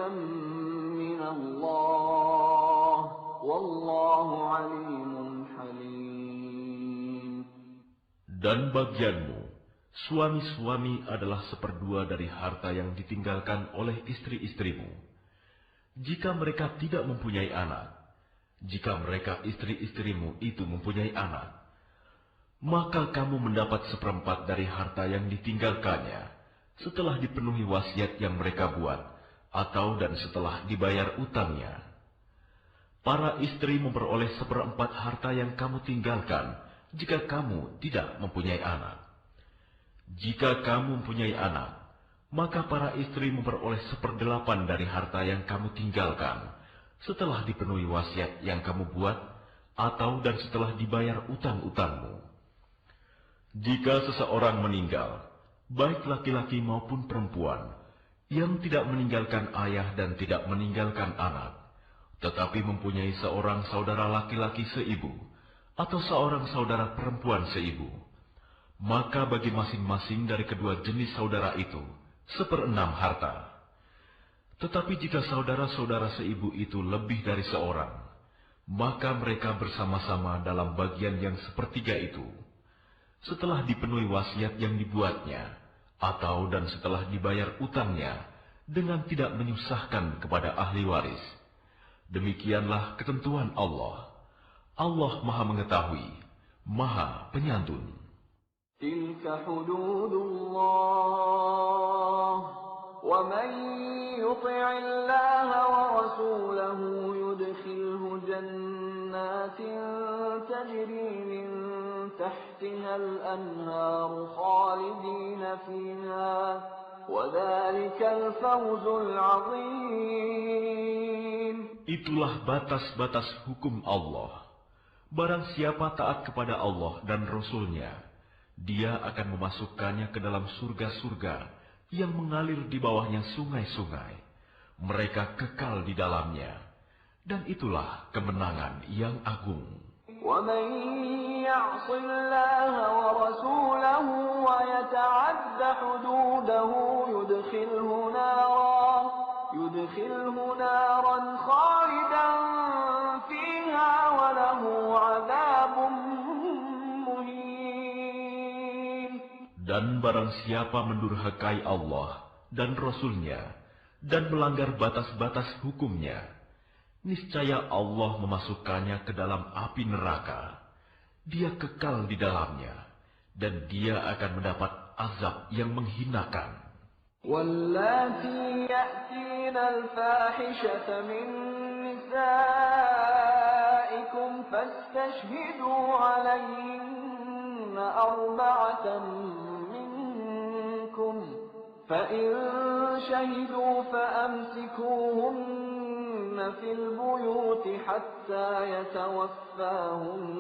من الله والله عليم حليم. Dan bagianmu, suami-suami adalah seperdua dari harta yang ditinggalkan oleh istri-istrimu. Jika mereka tidak mempunyai anak, jika mereka istri-istrimu itu mempunyai anak, maka kamu mendapat seperempat dari harta yang ditinggalkannya setelah dipenuhi wasiat yang mereka buat, atau dan setelah dibayar utangnya. Para istri memperoleh seperempat harta yang kamu tinggalkan jika kamu tidak mempunyai anak. Jika kamu mempunyai anak, maka para istri memperoleh 1/8 dari harta yang kamu tinggalkan setelah dipenuhi wasiat yang kamu buat, atau dan setelah dibayar utang-utangmu. Jika seseorang meninggal, baik laki-laki maupun perempuan, yang tidak meninggalkan ayah dan tidak meninggalkan anak, tetapi mempunyai seorang saudara laki-laki seibu, atau seorang saudara perempuan seibu, maka bagi masing-masing dari kedua jenis saudara itu 1/6 harta. Tetapi jika saudara-saudara seibu itu lebih dari seorang, maka mereka bersama-sama dalam bagian yang 1/3 itu, setelah dipenuhi wasiat yang dibuatnya, atau dan setelah dibayar utangnya, dengan tidak menyusahkan kepada ahli waris. Demikianlah ketentuan Allah. Allah Maha Mengetahui, Maha Penyantun. Tilka hududullah, wa man yuti'illaha wa rasulahu yudkhilhu jannatin tajri min tahtiha al-anhar khalidina fiha, wa dhalikal fawzul 'azim. Itulah batas-batas hukum Allah. Barang siapa taat kepada Allah dan Rasul-Nya, dia akan memasukkannya ke dalam surga-surga yang mengalir di bawahnya sungai-sungai. Mereka kekal di dalamnya. Dan itulah kemenangan yang agung. وَمَنْ يَعْصِ اللَّهَ وَرَسُولَهُ وَيَتَعَدَّ حُدُودَهُ يُدْخِلْهُ نَارًا خَالِدًا فِيهَا وَلَهُ عَذَابٌ مُهِينٌ. Dan barang siapa mendurhakai Allah dan Rasul-Nya dan melanggar batas-batas hukumnya, niscaya Allah memasukkannya ke dalam api neraka. Dia kekal di dalamnya, dan dia akan mendapat azab yang menghinakan. وَاللَّاتِي يَأْتِينَ الْفَاحِشَةَ مِن نِّسَائِكُمْ فَاسْتَشْهِدُوا عَلَيْهِنَّ 4 مِنكُمْ فَإِن شَهِدُوا فَأَمْسِكُوهُنَّ فِي الْبُيُوتِ حَتَّى يَتَوَفَّاهُنَّ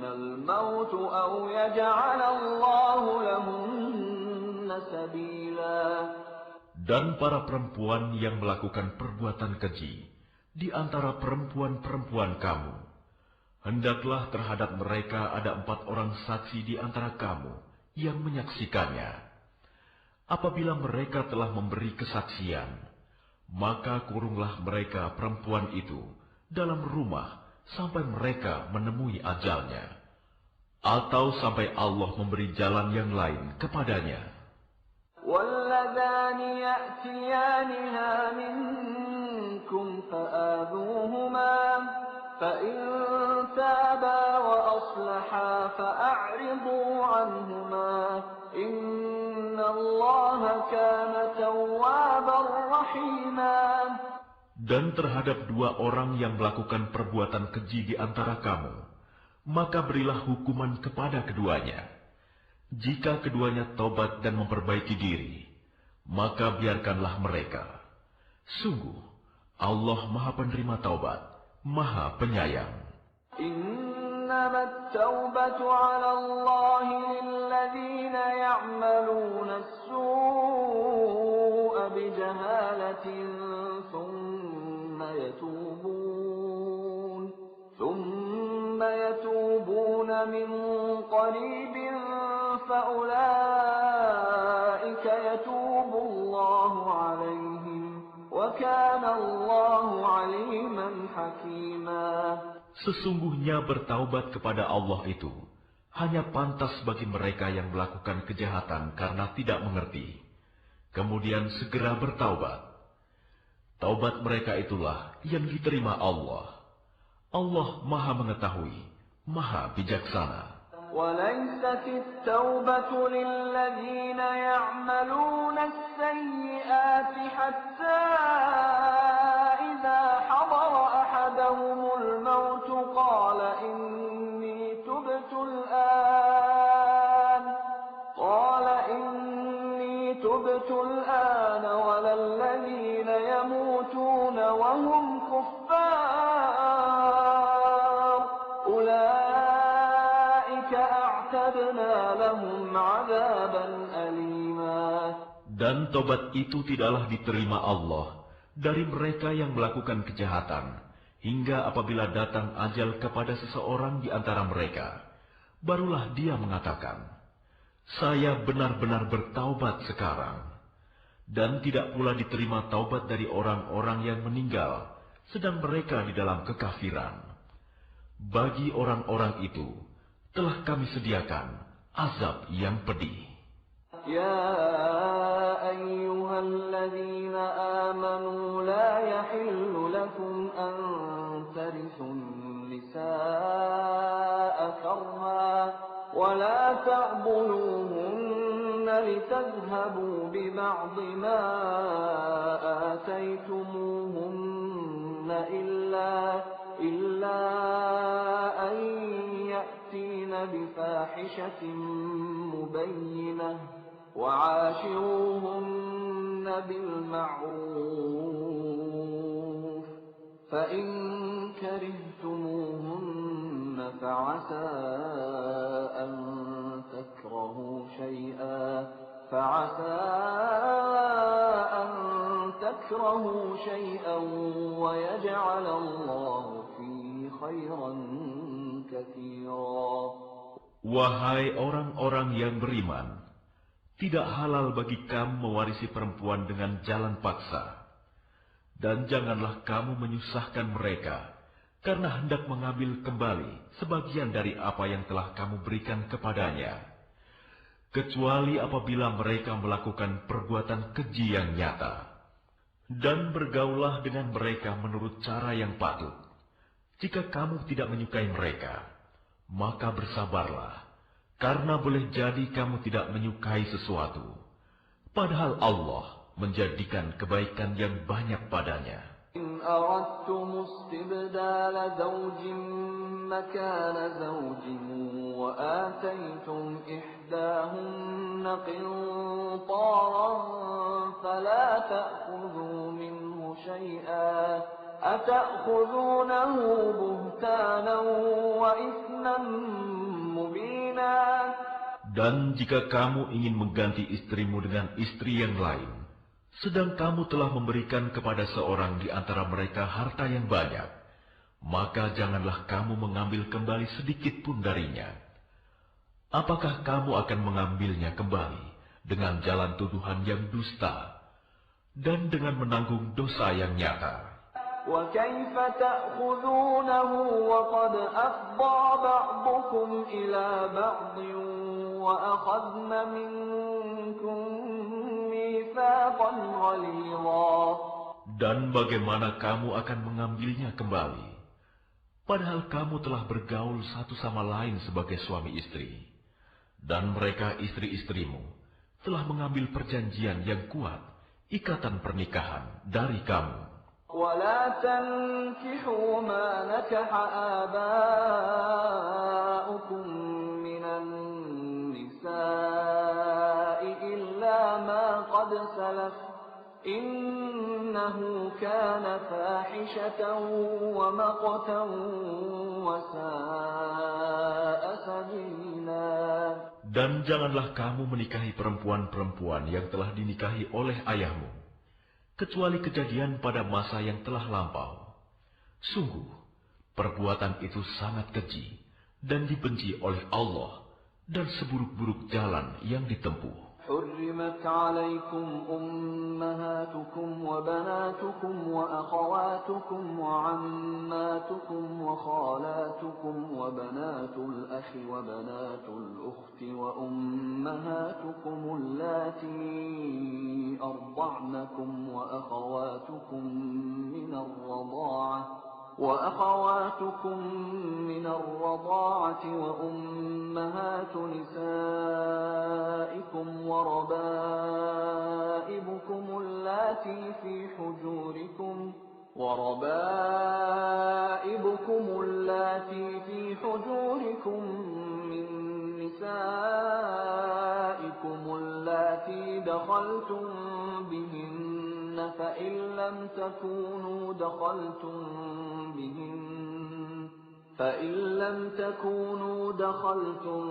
الموت أو يجعل الله لهن سبيلا. Dan para perempuan yang melakukan perbuatan keji di antara perempuan-perempuan kamu, hendaklah terhadap mereka ada 4 orang saksi di antara kamu yang menyaksikannya. Apabila mereka telah memberi kesaksian, maka kurunglah mereka perempuan itu dalam rumah sampai mereka menemui ajalnya, atau sampai Allah memberi jalan yang lain kepadanya. وَاللَّذَانِ يَأْتِيَانِهَا مِنكُمْ فَآذُوهُمَا فَإِن تَابَا وَأَصْلَحَا فَأَعْرِضُوا عَنْهُمَا إِنَّ اللَّهَ كَانَ تَوَّابًا رَحِيمًا. Dan terhadap 2 orang yang melakukan perbuatan keji di antara kamu, maka berilah hukuman kepada keduanya. Jika keduanya tobat dan memperbaiki diri, maka biarkanlah mereka. Sungguh, Allah Maha Penerima Taubat, Maha Penyayang. إنما التوبة على الله للذين يعملون السوء بجهالة ثم يتوبون من قريب فأولئك يتوب الله عليهم وكان الله عليما حكيما. Sesungguhnya bertaubat kepada Allah itu hanya pantas bagi mereka yang melakukan kejahatan karena tidak mengerti, kemudian segera bertaubat. Taubat mereka itulah yang diterima Allah. Allah Maha Mengetahui, Maha Bijaksana. وليست التوبة للذين يعملون السيئات حتى إذا حضر أحدهم الموت قال إني تبت الآن ولا الذين يموتون وهم كفار أولئك أعتدنا لهم عذابا أليما. Dan tobat itu tidaklah diterima Allah dari mereka yang melakukan kejahatan, hingga apabila datang ajal kepada seseorang di antara mereka, barulah dia mengatakan, saya benar-benar bertaubat sekarang. Dan tidak pula diterima taubat dari orang-orang yang meninggal, sedang mereka di dalam kekafiran. Bagi orang-orang itu, telah kami sediakan azab yang pedih. يا أيها الذين آمنوا لا يحل لكم أن ترثوا النساء كرها ولا تعضلوهن لتذهبوا ببعض ما آتيتموهن إلا أن يأتين بفاحشة مبينة وعاشروهن بالمعروف فإن كرهتموهن فعسى أن تكرهوا شيئا ويجعل الله فيه خيرا كثيرا. Wahai orang-orang yang beriman, tidak halal bagi kamu mewarisi perempuan dengan jalan paksa. Dan janganlah kamu menyusahkan mereka, karena hendak mengambil kembali sebagian dari apa yang telah kamu berikan kepadanya. Kecuali apabila mereka melakukan perbuatan keji yang nyata. Dan bergaullah dengan mereka menurut cara yang patut. Jika kamu tidak menyukai mereka, maka bersabarlah, karena boleh jadi kamu tidak menyukai sesuatu, padahal Allah menjadikan kebaikan yang banyak padanya. إن أردتم استبدال زوج مكان زوج وآتيتم إحداهن قنطارا فلا تأخذوا منه شيئا أتأخذونه بهتانا وإثما مبينا. Dan jika kamu ingin mengganti istrimu dengan istri yang lain, sedang kamu telah memberikan kepada seorang di antara mereka harta yang banyak, maka janganlah kamu mengambil kembali sedikit pun darinya. Apakah kamu akan mengambilnya kembali dengan jalan tuduhan yang dusta dan dengan menanggung dosa yang nyata? وَكَيْفَ تَأْخُذُونَهُ وَقَدْ أَفْضَىٰ بَعْضُكُمْ إِلَىٰ بَعْضٍ وَأَخَذْنَ مِنكُم مِّيثَاقًا غَلِيظًا. Dan bagaimana kamu akan mengambilnya kembali, padahal kamu telah bergaul satu sama lain sebagai suami istri, dan mereka istri-istrimu telah mengambil perjanjian yang kuat, ikatan pernikahan dari kamu. وَلَا تَنكِحُوا مَا نَكَحَ آبَاؤُكُم مِّنَ النِّسَاءِ إِلَّا مَا قَدْ سَلَفَ إنه كان فاحشة ومقتا وساء سبيلا. Dan janganlah kamu menikahi perempuan-perempuan yang telah dinikahi oleh ayahmu, kecuali kejadian pada masa yang telah lampau. Sungguh, perbuatan itu sangat keji dan dibenci oleh Allah, dan seburuk-buruk jalan yang ditempuh. حرمت عليكم أمهاتكم وبناتكم وأخواتكم وعماتكم وخالاتكم وبنات الأخ وبنات الأخت وأمهاتكم اللاتي أرضعنكم وأخواتكم من الرضاعة وأمهات نسائكم وربائبكم اللاتي في حجوركم من نسائكم اللاتي دخلتم بهن فإن لم تكونوا دخلتم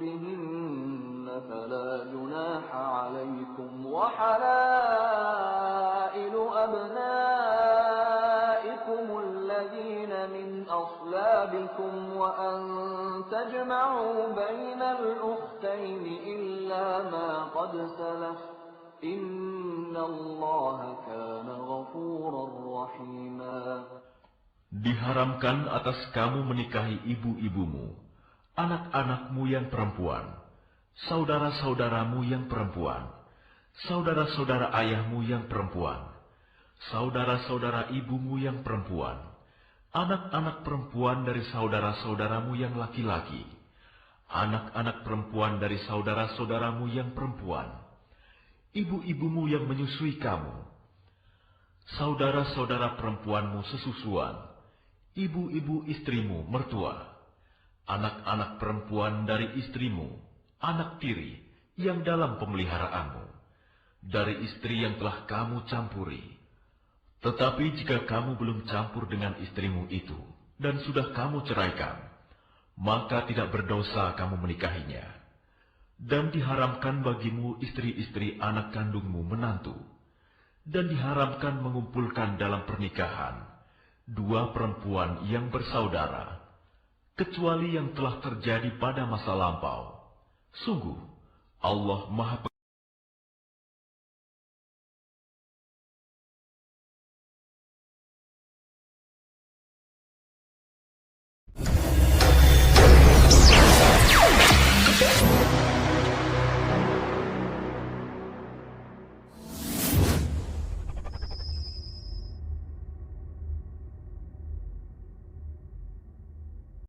بهن فلا جناح عليكم وحلائل أبنائكم الذين من أصلابكم وأن تجمعوا بين الأختين إلا ما قد سلف إن الله كان غفورا رحيما. Diharamkan atas kamu menikahi ibu-ibumu, anak-anakmu yang perempuan, saudara-saudaramu yang perempuan, saudara-saudara ayahmu yang perempuan, saudara-saudara ibumu yang perempuan, anak-anak perempuan dari saudara-saudaramu yang laki-laki, anak-anak perempuan dari saudara-saudaramu yang perempuan, ibu-ibumu yang menyusui kamu, saudara-saudara perempuanmu sesusuan, ibu-ibu istrimu mertua, anak-anak perempuan dari istrimu, anak tiri yang dalam pemeliharaanmu, dari istri yang telah kamu campuri. Tetapi jika kamu belum campur dengan istrimu itu, dan sudah kamu ceraikan, maka tidak berdosa kamu menikahinya. Dan diharamkan bagimu istri-istri anak kandungmu menantu, dan diharamkan mengumpulkan dalam pernikahan dua perempuan yang bersaudara, kecuali yang telah terjadi pada masa lampau. Sungguh, Allah Maha